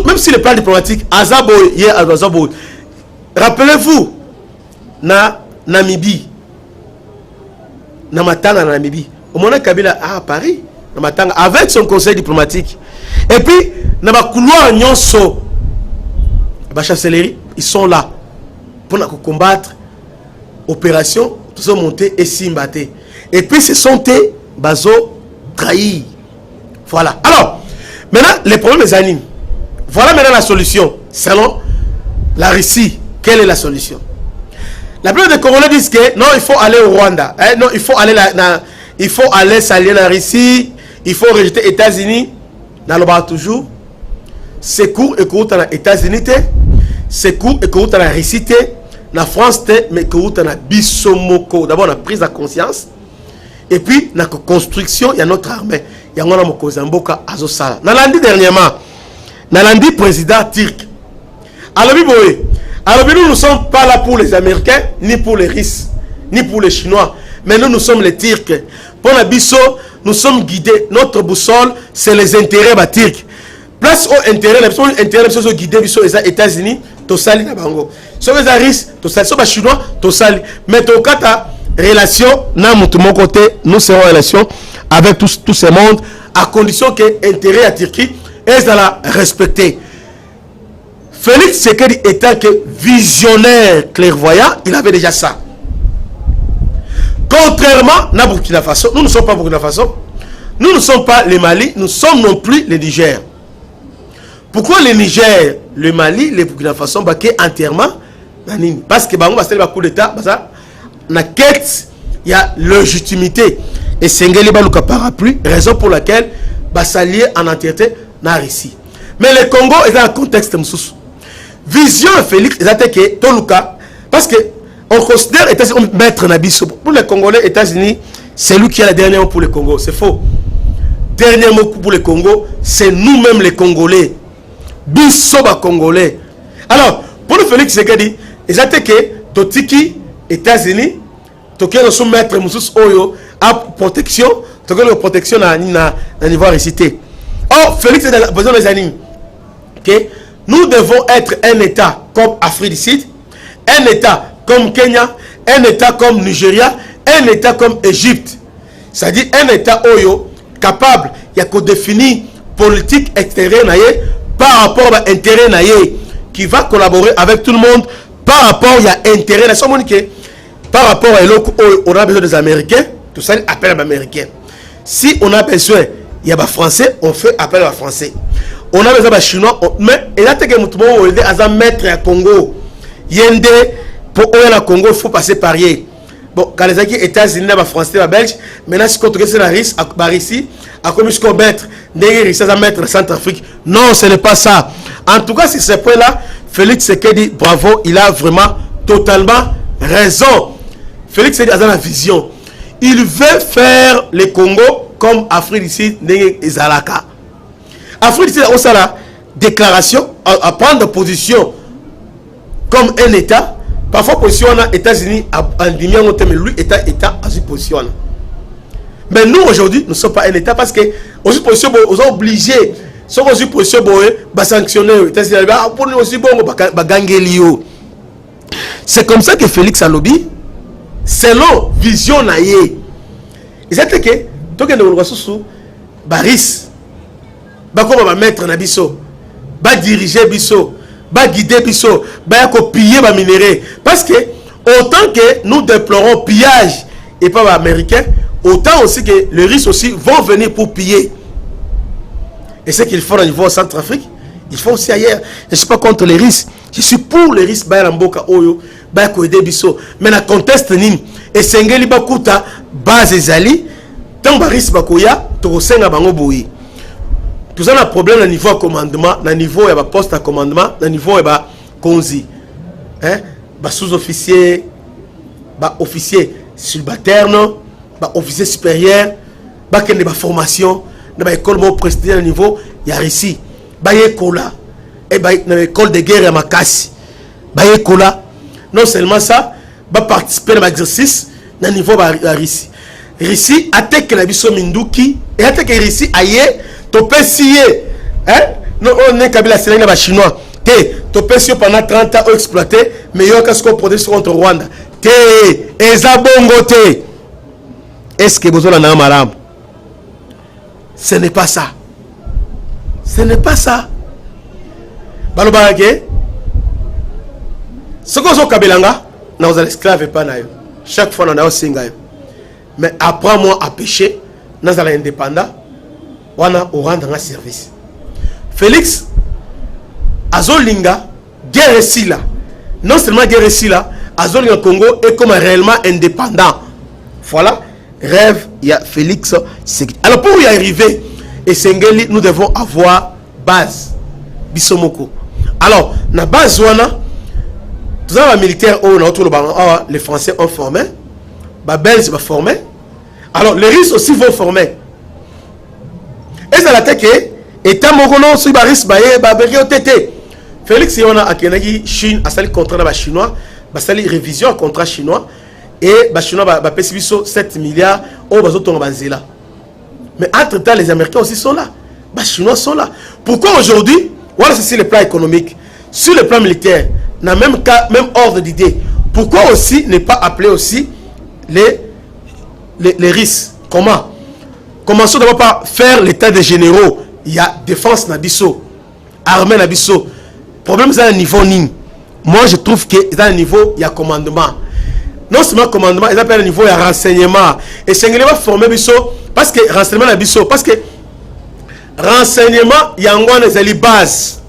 Même si le plan diplomatique, Azaboy, Azaboy. Rappelez-vous, Namibie. Namatanga na Namibie. Au moment où Kabila à Paris, Namatanga, avec son conseil diplomatique. Et puis, dans le couloir Nyonso, la chancellerie, ils sont là pour combattre opération, tout ça monter et s'imbatter. Et puis, ce sont tes bazo trahis. Voilà. Alors, maintenant, les problèmes des animes. Voilà maintenant la solution. Selon la Russie, quelle est la solution? La plupart des Congolais disent que non, il faut aller au Rwanda. Non, il faut aller s'allier la Russie. Il faut rejeter les États-Unis. Dans le bas toujours. C'est court et court dans les États-Unis. C'est court et court dans la Russie. La France, mais court dans la Bissomoko. D'abord, on a prise de conscience. Et puis, dans la construction, il y a notre armée. Il y a un Mokozamboka Azosala. Dans l'année dernièrement, dans l'année président turc. Alors, nous ne sommes pas là pour les Américains, ni pour les Russes, ni pour les Chinois. Mais nous sommes les Turcs. Pour la Bisso, nous sommes guidés. Notre boussole, c'est les intérêts des Turcs. Place aux intérêts, les intérêts sont guidés les États-Unis, Tosali na Bango. Sur les Russes, Tosali, sur les Chinois, Tosali. Mais au cas de relation, mon côté, nous serons en relation avec tout ce monde, à condition que l'intérêt à Turquie est à la respecter. Félix Tshisekedi étant que visionnaire clairvoyant, il avait déjà ça. Contrairement à Burkina Faso, nous ne sommes pas Burkina Faso, nous ne sommes pas le Mali, nous sommes non plus le Niger. Pourquoi le Niger, le Mali, le Burkina Faso sont baqués entièrement? Parce que Bango va faire le coup d'État, la quête, il y a légitimité. Et Sengeli Baluka parapluie, raison pour laquelle va s'allier en entièreté dans la Russie. Mais le Congo est dans un contexte moussous. Vision Félix, que Toluka, parce que on considère les États-Unis comme maître Nabiso. Pour les Congolais, États-Unis, c'est lui qui a le dernier mot pour le Congo. C'est faux. Dernier mot pour le Congo, c'est nous-mêmes les Congolais. Bisoba Congolais. Alors, pour le Félix Tshisekedi, que Totiki, États-Unis, Tokyo nous sommes maître Moussous Oyo, à protection, Tokyo la protection à niveau récité. Or, Félix a besoin des animes. Okay? Nous devons être un État comme Afrique du Sud, un État comme Kenya, un État comme Nigeria, un État comme Égypte. C'est-à-dire un État Oyo capable, il y a qu'à définir politique extérieure par rapport à l'intérêt qui va collaborer avec tout le monde par rapport, il y a intérêt, par rapport à l'autre, on a besoin des Américains, tout ça, appel à l'Américain. Si on a besoin, il y a des Français, on fait appel à Français. On a besoin des Chinois, mais il y a des gens qui mettre à Congo. Yende, pour aller à Congo, il faut passer par hier. Bon, quand les États-Unis, les Français, les Belges, maintenant, si on regarde la risque, ici, à comme jusqu'au mettre, à mettre la Centrafrique. Non, ce n'est pas ça. En tout cas, sur ce point-là, Félix Tshisekedi, bravo, il a vraiment totalement raison. Félix Tshisekedi a la vision. Il veut faire le Congo comme Afrique d'ici, et Zalaka. Afrique d'ici, on a la déclaration, à prendre position comme un État. Parfois, position aux États-Unis, en lumière, mais lui, État à cette position. Mais nous, aujourd'hui, nous ne sommes pas un État parce que, aux positions, on est obligés, si on est position, on va sanctionner. C'est comme ça que Félix Alobi, selon vision naïe, il sait que, tant que nous sommes Baris, va mettre na biso, va diriger biso, va guider biso, va copier va minerai. Parce que autant que nous déplorons pillage et pas américain, autant aussi que les Russes aussi vont venir pour piller. Et ce qu'ils font au niveau Centrafrique, ils font aussi ailleurs. Je ne suis pas contre les Russes, je suis pour les Russes. Mais la conteste nini et sengeli bakuta base ezali tant baris bakoya to senga bango boyi. Tout ça, un problème au niveau de commandement, au niveau de poste à commandement, au niveau de konzi. Sous-officier, officier subalterne, officier supérieur, il y a formation, il y a école prestige au niveau, il y a ici. Il y a école de guerre à Makassi. Il y a école. Non seulement ça, il va participer à l'exercice au niveau de Russie. Russie a été que la biso Minduki, et a été que Russie aille. Tu peux scier, non, on est Kabila, c'est les Chinois. Tu peux scier pendant 30 ans exploiter, mais il y a qu'est-ce qu'on produit contre Rwanda. Est-ce que vous avez un maram? Ce n'est pas ça. Ce n'est pas ça. Balobarake, ce qu'on a Kabilanga, nous sommes esclaves et pas naïfs. Chaque fois, nous avons singaï. Mais apprends-moi à pêcher, nous sommes indépendants. On a rendre un service. Félix Azolinga guerre ici là. Non seulement guerre ici là, Azolinga Congo est comme réellement indépendant. Voilà, rêve, il y a Félix. Alors pour y arriver, et Sengeli, nous devons avoir base. Bisomoko. Alors, la base wana, tous les militaires, les Français ont formé, les Belges ont formé. Alors les Russes aussi vont former. Et ça la tête et tant mogono sur baris baye baberi otété. Félix Yona a kenagi Chine a sali contrat na ba chinois, ba sali révision contrat chinois et ba chinois ba pesi biso 7 milliards au bazotonga banzela. Mais entre-temps les Américains aussi sont là. Ba chinois sont là. Pourquoi aujourd'hui, voilà c'est sur le plan économique, sur le plan militaire, dans même cas, même ordre d'idée. Pourquoi aussi ne pas appeler aussi les Russes? Comment? Commençons d'abord par faire l'état des généraux. Il y a défense Nabiso, armée Nabiso. Problème c'est un niveau ning. Moi je trouve que dans un niveau il y a commandement. Non seulement commandement, il y a un niveau il y a renseignement. Et c'est va former Biso parce que renseignement Nabiso parce que renseignement il y a une base.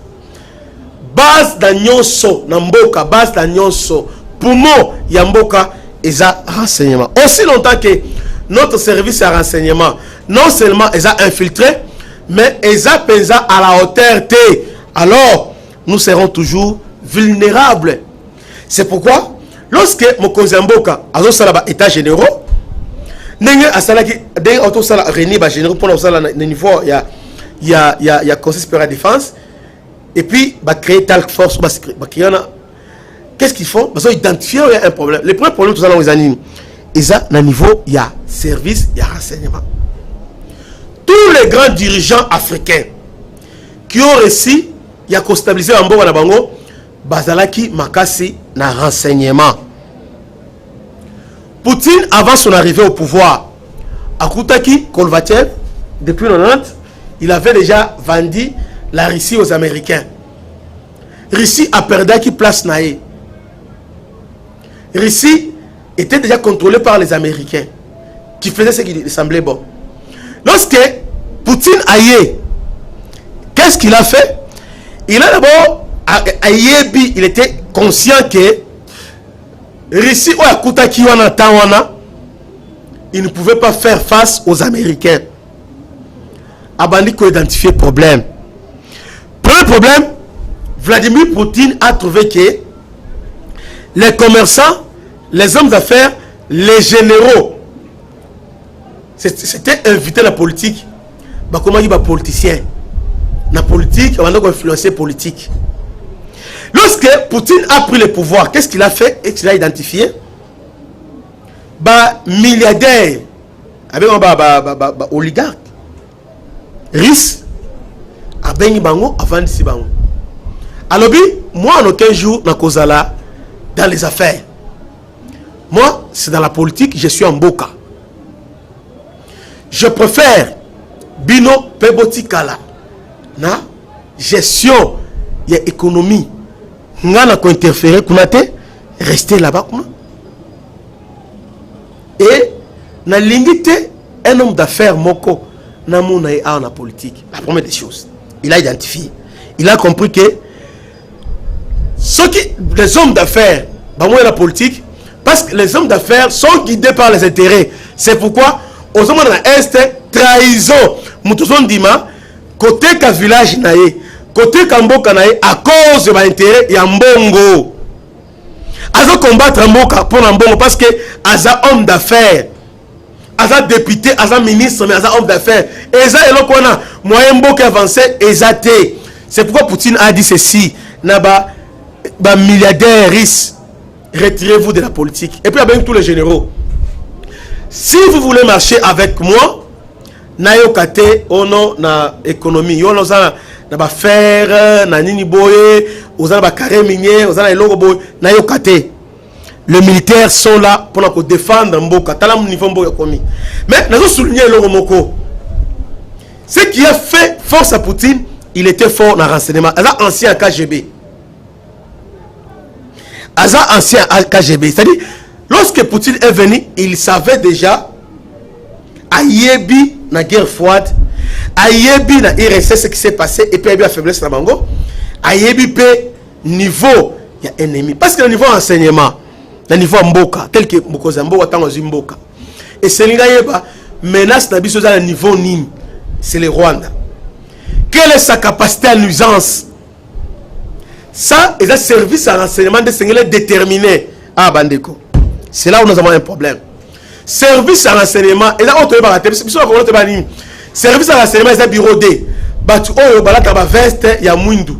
Base d'Anyonso, Namboka, base d'Anyonso. Poumon Yamboka et ça renseignement. Aussi longtemps que notre service à renseignement, non seulement ils ont infiltré, mais ils ont pesé à la hauteur T. Alors, nous serons toujours vulnérables. C'est pourquoi, lorsque Mokonzi Mboka a un état généraux, il y a Conseil supérieur de défense, et puis il créer task force. Qu'est-ce qu'ils font? Ils ont identifié qu'il y a un problème. Le premier problème, tout ça, ils ont un niveau, il y a service, il y a renseignement. Tous les grands dirigeants africains qui ont réussi, il y a stabilisé en Boga Nabango, Bazalaki Makasi na renseignement. Poutine, avant son arrivée au pouvoir, à Koutaki, Kolvachev, depuis 90, il avait déjà vendu la Russie aux Américains. Russie a perdu qui place naé. Russie était déjà contrôlée par les Américains qui faisaient ce qui semblait bon. Lorsque Poutine aïe, qu'est-ce qu'il a fait? Il a d'abord aïebi, il était conscient que Russie il ne pouvait pas faire face aux Américains. Abandi ko identifier problème. Premier problème, Vladimir Poutine a trouvé que les commerçants, les hommes d'affaires, les généraux, c'était inviter la politique. Bah, comment il va politicien? La politique, on va influencer politique. Lorsque Poutine a pris le pouvoir, qu'est-ce qu'il a fait et qu'il a identifié? Bah, milliardaire, avec un oligarque, riche, à Benny Bango, avant de si Bango. Alors, moi, en aucun jour, dans les affaires. Moi, c'est dans la politique, je suis en Boka. Je préfère Bino Pebotikala. Na gestion, il y a économie. Ngana ko interférer, rester là-bas. Et, na limité, un homme d'affaires, Moko, na mounaï a en politique. La première des choses, il a identifié. Il a compris que les hommes d'affaires, la politique, parce que les hommes d'affaires sont guidés par les intérêts. C'est pourquoi, aux hommes de l'Est, trahison, Moutouson Dima, côté ka village naïe, côté Kamboka naïe, à cause de l'intérêt, il y a Mbongo. Aza combattre Mboka pour Mbongo parce que Aza homme d'affaires, Aza député, Aza ministre, mais Aza homme d'affaires. Et ça, et là, qu'on a moyen Mboka avancé, exaté. C'est pourquoi Poutine a dit ceci, Naba, milliardaires riches, retirez-vous de la politique. Et puis avec tous les généraux, si vous voulez marcher avec moi, nayo kate ono na économie, yo no za na ba fer, na nini boye, ozana ba carré minier, ozana eloko boye, nayo kate. Les militaires sont là pour nous défendre Mboka, talam niveau Mboka komi. Mais nous souligner eloko moko. Ce qui a fait force à Poutine, il était fort dans le renseignement. Aza ancien KGB. Aza ancien KGB. C'est-à-dire, lorsque Poutine est venu, il savait déjà à Yebi, dans la guerre froide, à Yebi, dans l'IRSS, ce qui s'est passé, et puis il y a la faiblesse dans Bango, à Yebi, niveau, il y a ennemi. Parce que le niveau enseignement, le niveau Mboka, tel que Mboka, tant que Mboka. Et c'est l'Ingaïba, menace dans le niveau Nim, c'est le Rwanda. Quelle est sa capacité à nuisance? Ça, et ça, service à renseignement de Sénégalais déterminé. Ah, Bandeko. C'est là où nous avons un problème. Service à renseignement, et là, on te va rater. Service à renseignement, c'est un bureau D. Batu, oh, balata ba veste, ya mwindu.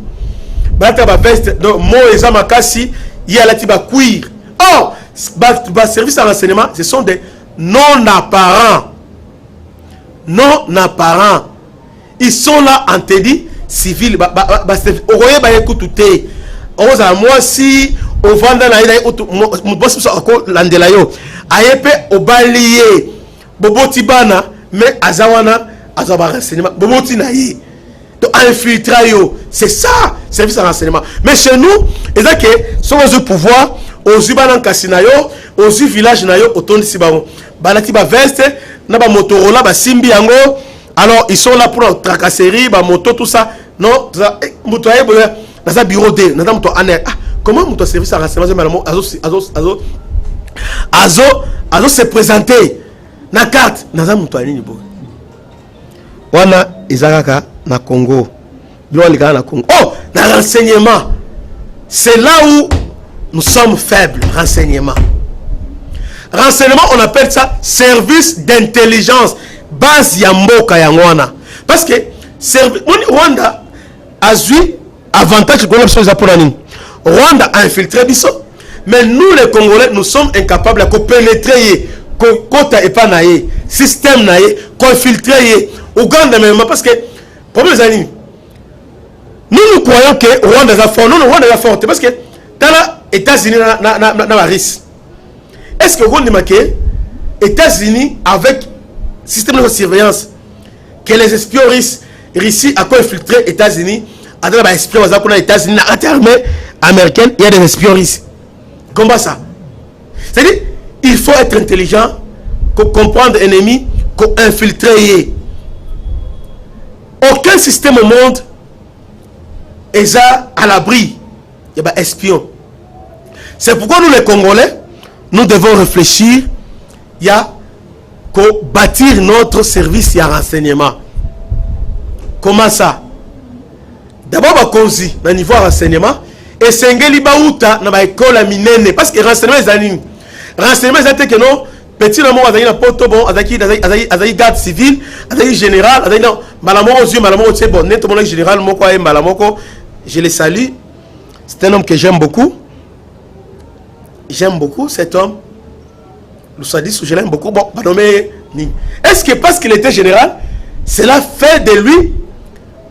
Balata ba veste, donc, mo, eza makasi, ya la tiba cuir. Oh, service à renseignement, ce sont des non-apparents. Non-apparents. Ils sont là en tedi civil. Oye ba écoute té. Oza moi si au vanda na ila mo boss ko landela yo. Ayepe obalié. Boboti bana mais azawana azaba renseignement. Boboti na yi. Donc infiltrer yo. C'est ça, service de renseignement. Mais chez nous, et ça que sont au pouvoir, aux Ubanan Kasina yo, aux village na yo autour sibaron. Balati ba veste, na ba Motorola ba simbi yango. Alors, ils sont là pour la tracasserie, la moto, tout ça. Non, dans un bureau D, dans un comment mon service à renseignement Azo se présenter na carte, dans un moto wana Izakaka na Congo. Na Congo. Oh, dans renseignement. C'est là où nous sommes faibles, renseignement. Renseignement, on appelle ça service d'intelligence. Base ya mboka ya ngwana parce que Rwanda a eu avantage que Rwanda a infiltré biso, mais nous les Congolais nous sommes incapables de pénétrer kota epanaye système naye infiltrer Ouganda même parce que problème zani nous croyons que Rwanda est fort. Non, Rwanda est fort parce que dans les États-Unis na risque. Est-ce que Rwanda marqué États-Unis avec système de surveillance que les espions russes à quoi infiltrer États-Unis Attends, les espions, aux États-Unis, l'armée américaine, il y a des espions ici. Comment ça? C'est-à-dire, il faut être intelligent, comprendre l'ennemi, infiltrer. Aucun système au monde est à l'abri. Il y a des espions. C'est pourquoi nous, les Congolais, nous devons réfléchir. Il y a qu'au bâtir notre service et renseignement. Comment ça? D'abord, on cause dans le niveau de renseignement. Et c'est un libaouta dans l'école à minene. Parce que renseignement est anime. Renseignement est que non, petit nom, il y a un poteau bon, il y a un garde civil, il y a un général, il y a un malamoko aux yeux, malamoko, c'est bon, net, mon général, moko et malamoko, je le salue. C'est un homme que j'aime beaucoup. J'aime beaucoup cet homme. Le sadis, je l'aime beaucoup. Bon, est-ce que parce qu'il était général, cela fait de lui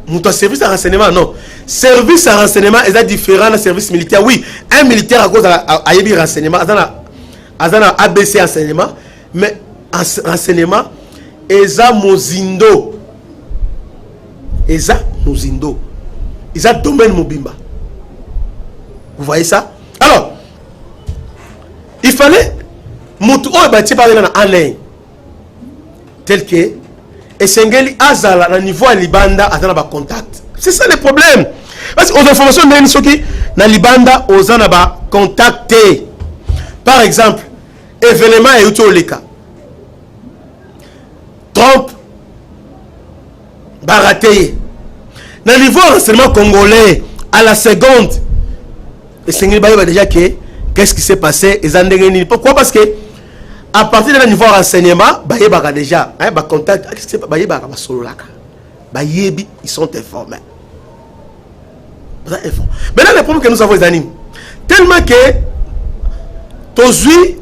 mon service à renseignement? Non. Service à renseignement est différent d'un service militaire. Oui, un militaire à cause de renseignement, ABC renseignement, mais renseignement, Eza Mozindo. Eza Mozindo. Eza domaine Mobimba. Vous voyez ça? Alors, il fallait Moutou bâti par en ligne. Tel que et Sengeli Azala na niveau à Libanda atteint ba contact. C'est ça le problème. Parce que aux informations même ceux qui na Libanda aux en ba contacter. Par exemple, événement et Utoleka. Trump baraté. Na niveau renseignement congolais à la seconde. Et Sengeli ba déjà que qu'est-ce qui s'est passé? Pourquoi? Parce que à partir de niveau renseignement, déjà, contact, ils sont informés. Maintenant, le problème que nous avons, les animes, tellement que tu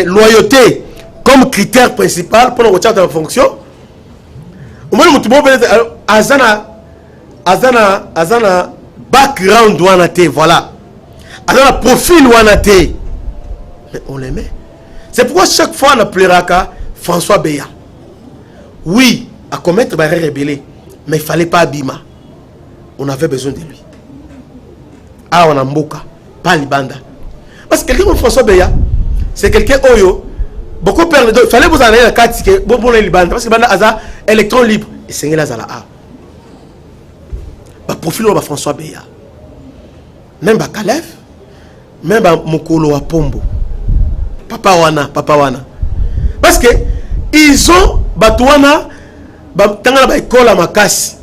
loyauté comme critère principal pour notre de fonction, au moins, azana background voilà. Azana profil mais on les met. C'est pourquoi chaque fois on appellera François Beya. Oui, à commettre des rébellés, mais il ne fallait pas Abima. On avait besoin de lui. Ah, on a Mboka, pas Libanda. Parce que quelqu'un comme François Beya, c'est quelqu'un Oyo. Beaucoup perdent. Il fallait vous en aller à la carte pour Libanda. Parce que Libanda a un électron libre. Et c'est là à la A. Bah, profil de François Beya. Même Bakalef, même Mokolo Apombo. Papa wana. Parce que ils ont batouana batanga ba école à Makasi.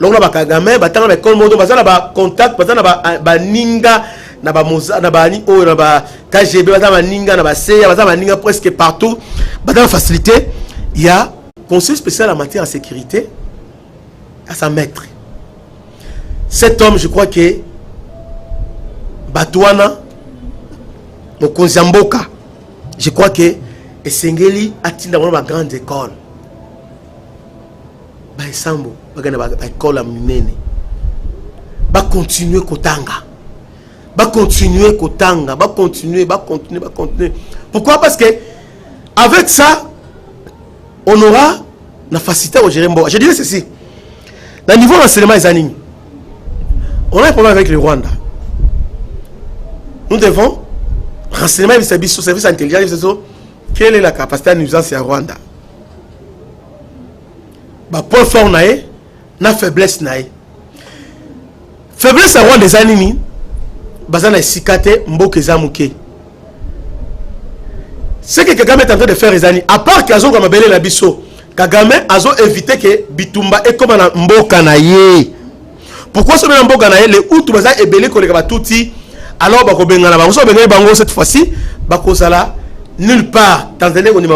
Longa ba Kagame batanga ba école modo bazana ba contact bazana ba ninga na ba moza na ba ni o na ba KGB bazana ninga na ba CA bazana ninga presque partout. Bazana facilité, il y a conseil spécial en matière de sécurité à sa maître. Cet homme, je crois que batouana Mokonzamboka. Je crois que Sengeli a atteint ma grande école. Ba Sambo, ba école à Minene. Ba continuer kotanga. Ba continuer. Pourquoi? Parce que avec ça, on aura la facilité au Jérémbo. Je dirais ceci. Dans le niveau d'enseignement des animes, on a un problème avec le Rwanda. Nous devons renseignement et service intelligence, quelle est la capacité à nuisance à Rwanda? Point fort na faiblesse nae. Faiblesse à Rwanda des ennemis, bazana sikate mboke zamuke. Ce que Kagame est en train de faire les ennemis, à part qu'ils ont comme belé la biso, Kagame a évité que Bitumba est comme un mboka naye. Pourquoi ce mboka naye les Hutu baza ebelé ko le kabatuti? Alors, cette fois-ci, nulle part, Tanzanie, on dit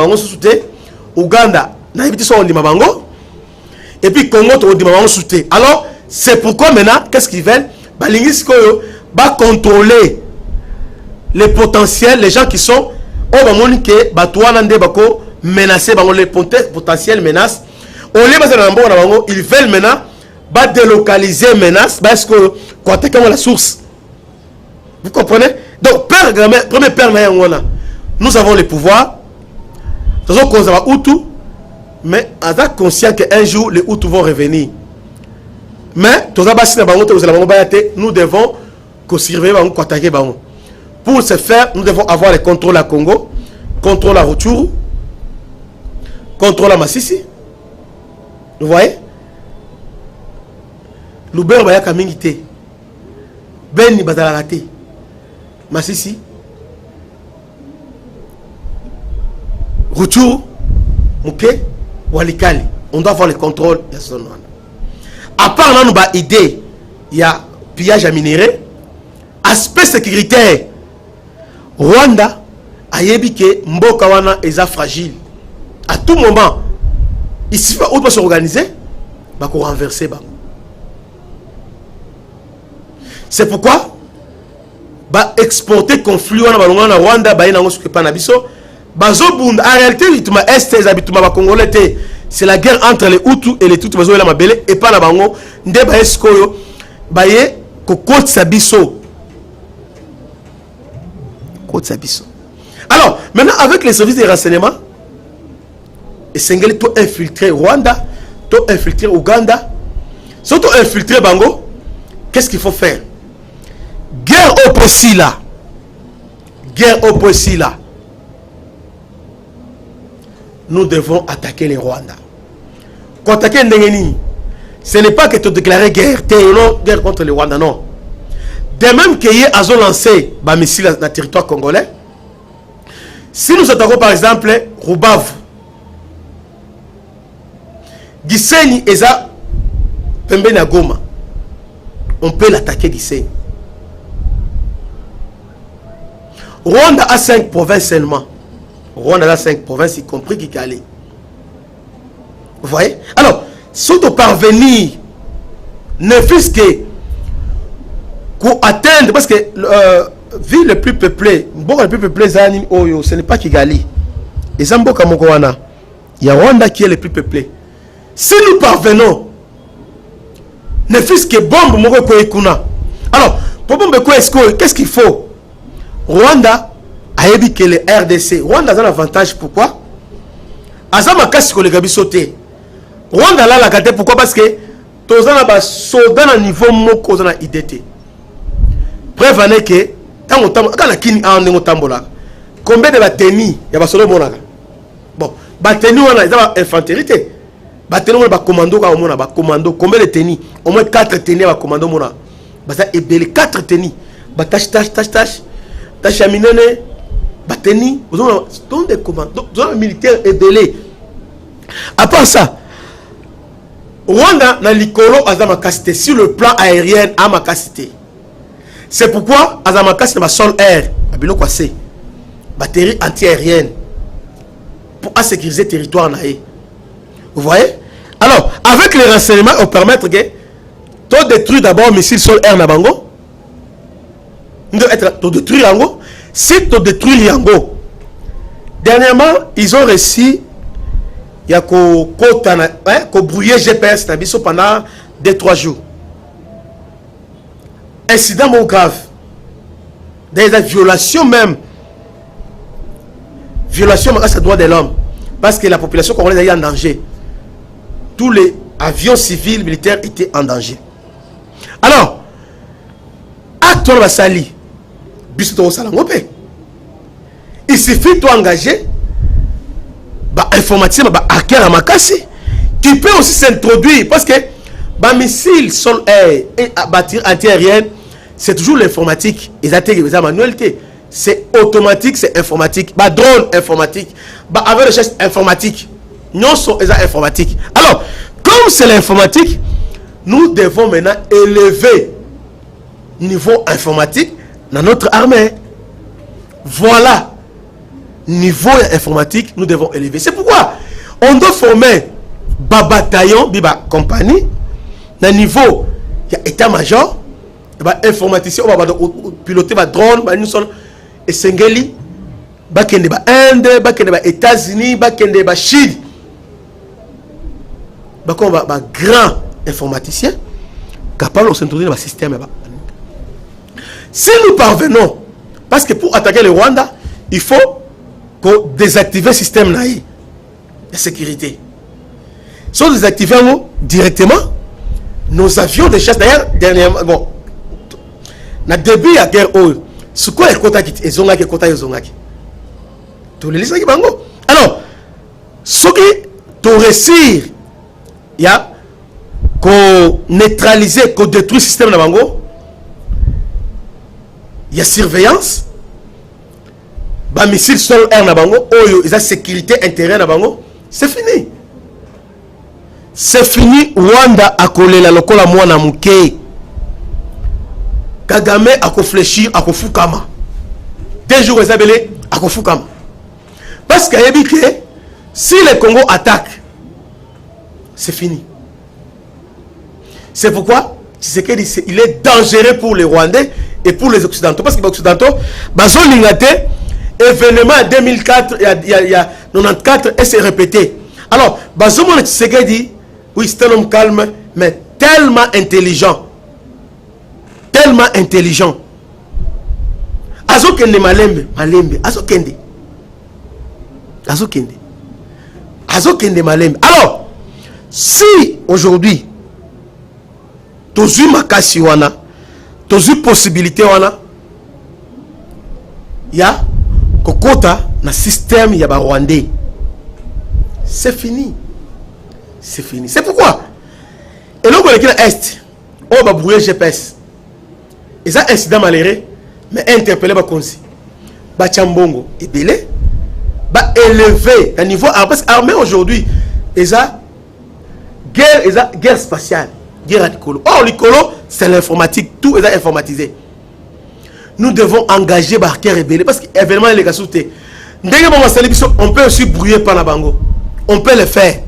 Ouganda, on dit et puis Congo, on dit alors, c'est pourquoi maintenant, qu'est-ce qu'ils veulent? Contrôler les potentiels, les gens qui sont menacés, les potentielles menaces. Ils veulent maintenant délocaliser menaces parce que quand la source. Vous comprenez? Donc, premier père, nous avons le pouvoir. Nous avons Hutu, mais on est conscient qu'un jour, les Hutus vont revenir. Mais nous devons surveiller, attaquer. Pour ce faire, nous devons avoir les contrôles à Congo, contrôle à Rutshuru, contrôle à Masisi. Vous voyez? Lubero bayaka mingi te. Beni badala raté. Masisi. Rutshuru, Muke, Walikali. On doit avoir le contrôle de ce nom. À part là, nous avons une idée. Il y a pillage à minerais. Aspect sécuritaire. Rwanda a yebi que Mboka wana est fragile. À tout moment, il suffit où doit s'organiser, bah qu'on renverser bah. C'est pourquoi bah exporter conflit wana balonga na Rwanda ba ina ngosuke pa na biso bazo bunda en réalité ituma est les habitants ba congolais c'est la guerre entre les Hutus et les Tutsis bazo la mabele et pas na bango nde ba eskoyo ba ye ko kotsa biso. Alors, maintenant, avec les services de renseignement, et Sengeli tout infiltré Rwanda, tout infiltré Ouganda, surtout infiltré Bango, qu'est-ce qu'il faut faire? Guerre au Possila. Guerre au Possila. Nous devons attaquer les Rwandais. Quand attaquer Ndengeni, ce n'est pas que tu déclares guerre, non, guerre contre les Rwandais, non. De même qu'il y a lancé des missiles dans le territoire congolais, si nous attaquons par exemple Rubavu, Gisenyi et ça, Pembeni Goma, on peut l'attaquer Gisenyi. Rwanda a 5 provinces seulement. Rwanda a 5 provinces, y compris Kigali. Vous voyez? Alors, surtout parvenir, ne fût-ce que pour atteindre, parce que ville le plus peuplée, le plus peuplé, ce n'est pas Kigali. Et Zamboka Mokowana, il y a Rwanda qui est le plus peuplé. Si nous parvenons, ne fût-ce que bombe Moko Ekuna. Alors, pour bombe qu'est-ce qu'il faut? Rwanda a éduqué le RDC. Rwanda a un avantage, pourquoi? Azama kasi ko le gabi sauté. Rwanda là la gâté, pourquoi? Parce que tous les soldats à niveau Moko na IDT. Preuve que combien de batteries il y a solo monaka. Bon, batterie on a des infanterie. Batterie on a commando ka on a commando combien de tennis? Au moins 4 tennis à commando mona. Basa et bel 4 tennis. Batache tâche aminene batterie, vous ont des commandos, vous avez militaire et belé. À part ça, Rwanda na likolo azama kasité sur le plan aérien à ma kasité. C'est pourquoi Azamakas n'a pas sol air, batterie anti-aérienne pour sécuriser le territoire. Vous voyez? Alors, avec les renseignements, on permet que tu détruis d'abord missile sol air Nabango. Tu détruis Yango. Si tu détruis Yango, dernièrement, ils ont réussi à brouiller GPS pendant 2-3 jours. Incident mon grave, des violations même, violation des droits de l'homme, parce que la population congolaise est en danger. Tous les avions civils militaires étaient en danger. Alors, actuellement Basali, il suffit d'engager informatique, hacker à Makassi, qui peut aussi s'introduire, parce que missile sol air et batterie anti-aérienne, c'est toujours l'informatique. C'est automatique, c'est informatique. Drone informatique. Avec recherche informatique. Non, c'est informatique. Alors, comme c'est l'informatique, nous devons maintenant élever le niveau informatique dans notre armée. Voilà. Niveau informatique, nous devons élever. C'est pourquoi on doit former un bataillon, une compagnie, dans le niveau, il y a état-major. Informaticien, on va piloter des drones, et Sengeli, Bakende Inde, Bakende États-Unis, Bakende Chine. On va grand informaticien capable de s'introduire dans le système. Si nous parvenons, parce que pour attaquer le Rwanda, il faut désactiver le système de sécurité. Si on désactive directement, nos avions de chasse, d'ailleurs, dernièrement, bon, na début de la guerre, ce quoi est kota qui est zonga qui est kota zonga qui. Tous les listes qui bango. Alors, ce qui tu réussir, il y a qu'on neutraliser, qu'on détruit le système de bango. Il y a surveillance. Bah missile sol air na bango, il y a sécurité intérieure na bango. C'est fini. C'est fini. Rwanda a collé la lokola mwana muke. Kagame a réfléchir à Kofukama. Des jours ils appellent à Kofukama. Parce qu'il y a dit que si le Congo attaque, c'est fini. C'est pourquoi il est dangereux pour les Rwandais et pour les Occidentaux. Parce que les Occidentaux, bazo lingate, événement en 2004, il y a 94 et c'est répété. Alors, bazo mon dit, oui, c'est un homme calme, mais tellement intelligent. Tellement intelligent. Azo kende malembe, azo kende. Azo kende. Azo kende malembe. Alors, si aujourd'hui, tozu makasi wana, tozu possibilité wana, ya kokota na système ya ba Rwandais. C'est fini. C'est fini. C'est pourquoi. Et là, on est à l'Est. On va brouiller GPS. Et ça, incident malheureux, mais interpellé par Konsi. Ba Chambongo et Belé, ba élevé à niveau. Parce que l'armée aujourd'hui, et ça, guerre spatiale, guerre à l'icolo. Or, l'icolo, c'est l'informatique, tout est informatisé. Nous devons engager Barker et Belé parce que l'événement est sauté. On peut aussi brouiller par la bango. On peut le faire.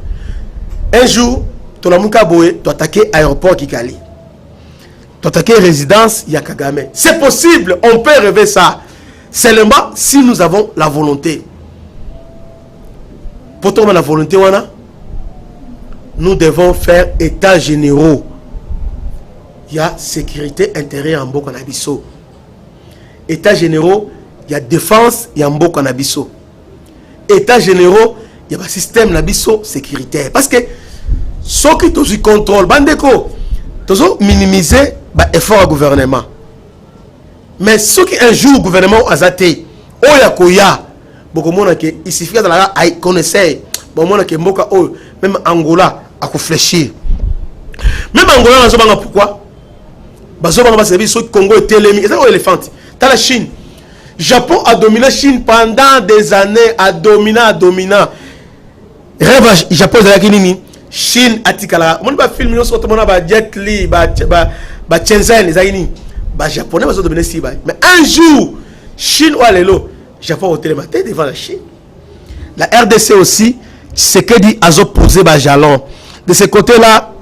Un jour, Tolamuka Boé doit attaquer l'aéroport Kikali. Attaquer résidence Yakagame. C'est possible, on peut rêver ça. Seulement si nous avons la volonté. Pour trouver la volonté, nous devons faire état généraux. Il y a sécurité intérieure en Bokanabiso. État généraux, il y a défense, il y a Mbokanabiso. État généraux, il y a un système Nabiso sécuritaire. Parce que ceux qui ont du contrôle, bandeko, ils ont minimisé l'effort du gouvernement. Mais ceux qui un jour le gouvernement a zaté, il suffit de la connaître, même Angola a réfléchi. Même Angola, pourquoi? Le Congo est télémi, c'est un éléphant. Dans la Chine, Japon a dominé la Chine pendant des années, a dominé. Rêve Japon de Chine atikala. On va filmer nous autres ba Jet Li, ba Shenzhen les aïni. Ba japonais va dominer si ba. Mais un jour, Chine ou alelo, Japon au télématé devant la Chine. La RDC aussi, c'est que dit azo poser ba jalon. De ce côté-là,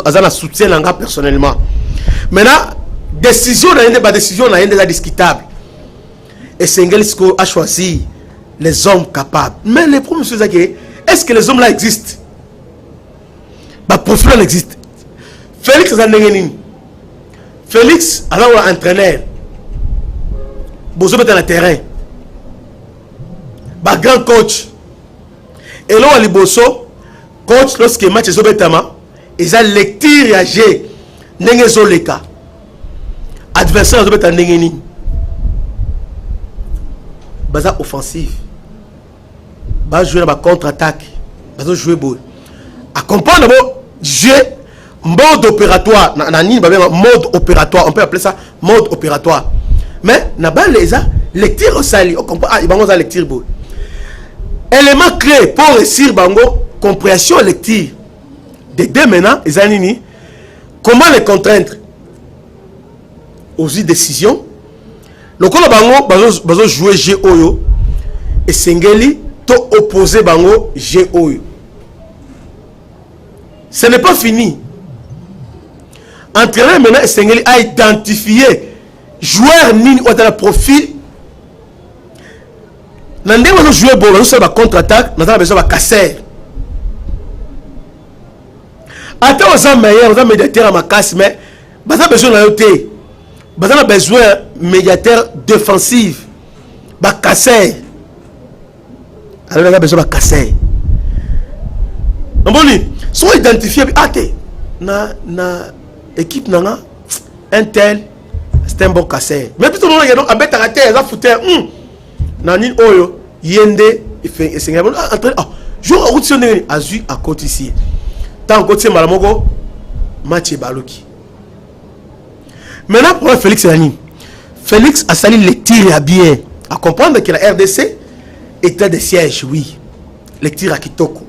azana soutien langa personnellement. Maintenant, décision n'a déjà discutable. Et Sengelisco a choisi les hommes capables. Mais le problème c'est que est-ce que les hommes là existent? Bah, profil existe. Félix Zandengenin. Félix, alors on entraîneur. Bozo dans le terrain. Bah, grand coach. Et là, on Liboso, coach, lorsque match est obétama, ils ont lecture réagé. Nengezo leka. Adversaire est obétama Nengenin. Baza offensif. Bah, jouer dans la contre-attaque. Baza jouer beau. À comprendre jeu mode opératoire mode opératoire, on peut appeler ça mode opératoire, mais na ba les lecture au sali on comprend il bango za lecture beau élément clé pour réussir bango compréhension lecture de deux maintenant les anini comment les contraindre aux décisions le kolo bango bazo jouer jeu oyo et sengeli to opposer bango jeu oyo. Ce n'est pas fini. Entraîneur maintenant Sengeli a identifié joueur nini ou dans le profil. Nandé va jouer bon, on va contre-attaque, on a besoin de casser. Attends, on a meilleur, on a médiateur à ma casse, mais on a besoin de l'autre. On a besoin de médiateur défensif. On va casser. Alors on a besoin de casser. Soit identifié na équipe nanga un tel c'est un bon casseur mais tout le monde a bête à terre ça foutait nani oyo yende il fait c'est jour route sur azu à côté ici tant côté malamoko match baloki maintenant pour Félix Nani Félix a sali les tirs à bien à comprendre que la RDC était des sièges oui les tirs à Kitoko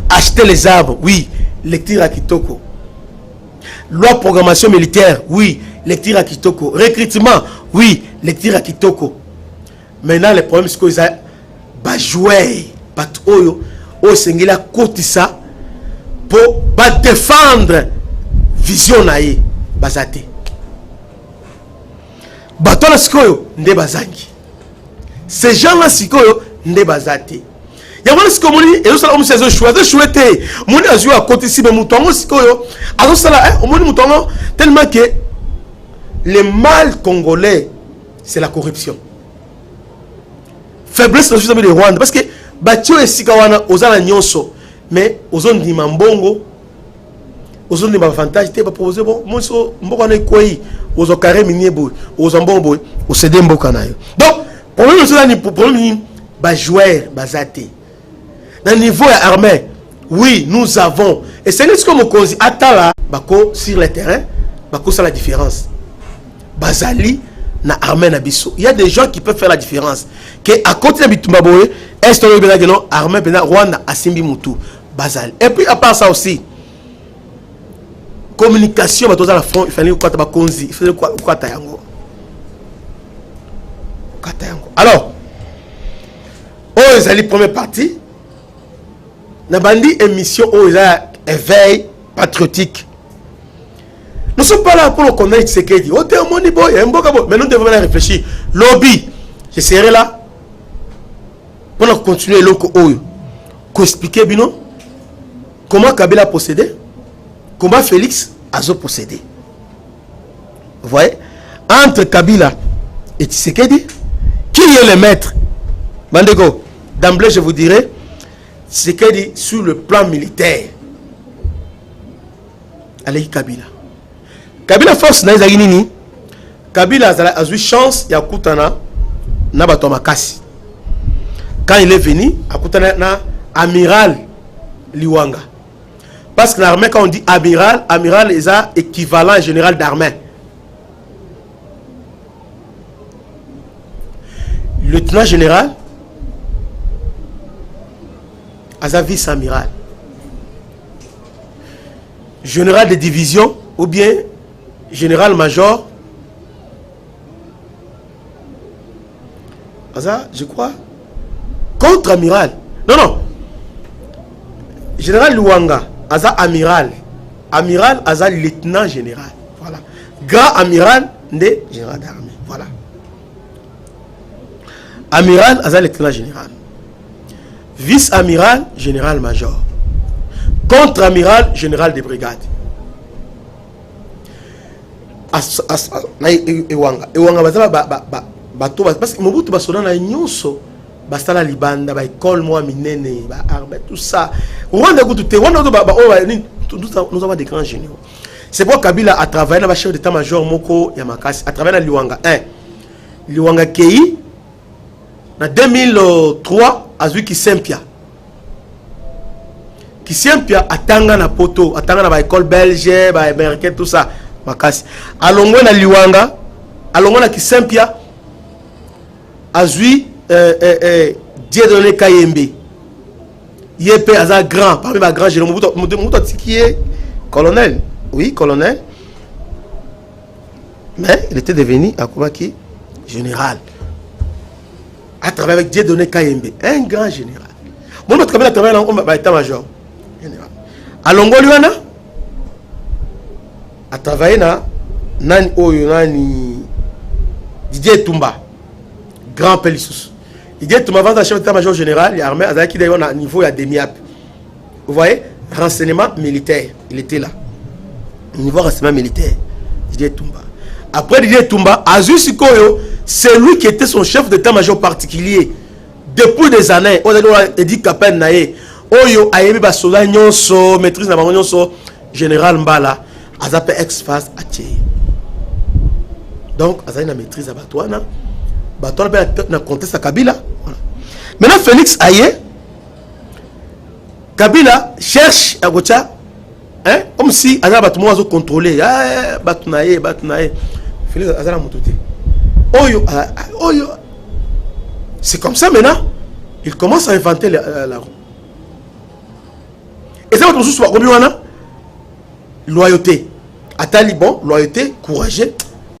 acheter les arbres oui les tirs à Kitoko loi programmation militaire oui les tirs à Kitoko recrutement oui les tirs à Kitoko maintenant le problème c'est que ils ba jouer bat oyo o sengela kotisa pour ba défendre vision nae bazate batona sikoyo nde bazangi ces gens là sikoyo nde bazate yamana sikomoni ezo sala omusi ezo chouette moni azu a côté si mais mutongo sikoyo azo sala omoni mutongo tellement que le mal congolais c'est la corruption faiblesse de la Rwanda parce que batio esikawana ozala nyonso mais ozondi mambongo ozondi ma avantage te ba proposer bon monso mboko na koyi ozo carré minier boy ozo mbombo o céder mboka nayo donc problème c'est ni problème ba joueur bazate na niveau ya armée oui nous avons et c'est ce que mon konzi atala bako sur le terrain bako ça la différence bazali na armée na biso il y a des gens qui peuvent faire la différence que à côté de bitumba boye est on bena que non armée bena Rwanda asimbi mutu bazali et puis à part ça aussi communication ba toza la front il fallait quoi ta konzi il fallait quoi ta yango alors oh ils allaient première partie na bandi émission oh ils a éveil patriotique. Nous ne sommes pas là pour le connaître ce qu'il dit. Oh, t'es un money boy, mais nous devons réfléchir. Lobby, je serai là pour continuer l'autre oyo. Pour expliquer bien comment Kabila a possédé, comment Félix a possédé. Vous voyez, entre Kabila et Tshisekedi, qui est le maître? Bandego, d'emblée je vous dirais, Tshisekedi sur le plan militaire. Allez Kabila. Kabila force na ezali nini? Kabila a eu chance ya kutana na bato makasi. Quand il est venu, a kutana na amiral Liwanga. Parce que l'armée quand on dit amiral, amiral est équivalent général d'armée. Lieutenant général a vice-amiral. Général de division ou bien général-major, je crois, contre-amiral. Non. Général Luanga, Aza amiral. Amiral, Aza lieutenant général. Voilà. Grand amiral, de général d'armée. Voilà. Amiral, Aza lieutenant général. Vice-amiral, général-major. Contre-amiral, général de brigade. Ewanga bazala bato parce que Mobutu basona na nyonso basala libanda ba école moi minene ba armée tout ça Rwanda goutute Rwanda nous avons des grands généraux. C'est pourquoi Kabila a travaillé na ba chef d'état-major moko ya makasi a travaillé na Liwanga 1 Liwanga Kei na 2003 azui Kisempia atanga na poto atanga na ba école belge ba américain tout ça makasi alongwe na Liwanga alongwe na Kisempia azui Dieudonné Kayembe yep aza grand parmi les grands généraux Mobutu qui est colonel oui colonel mais il était devenu Akumaki général à travers avec Dieudonné Kayembe un grand général bon notre cabinet travaille dans état-major général alongwe Liwana a travaillé na nani oyo nani Didier Tumba grand Pelissus Didier Tumba avant chef d'état-major général l'armée a qui d'ailleurs à niveau à demi-ap vous voyez renseignement militaire il était là niveau renseignement militaire Didier Tumba après Didier Tumba Azu Sikoyo c'est lui qui était son chef d'état-major particulier depuis des années on a dit Kapen nae oyo ayebi ba soldat nyonso maîtrise na bango nyonso général Mbala Azape ex-face à Tché. Donc, Azaï na maîtrise à Batouana. Batouana na conteste à Kabila. Voilà. Maintenant, Félix Aye, Kabila cherche à Gocha, hein, comme si Azaï Batouana a contrôlé. Ah, Batounaye. Félix Azaï a monté. Oyo. C'est comme ça maintenant. Il commence à inventer la roue. Et ça va tout de suite, loyauté. À Taliban, loyauté, courageux.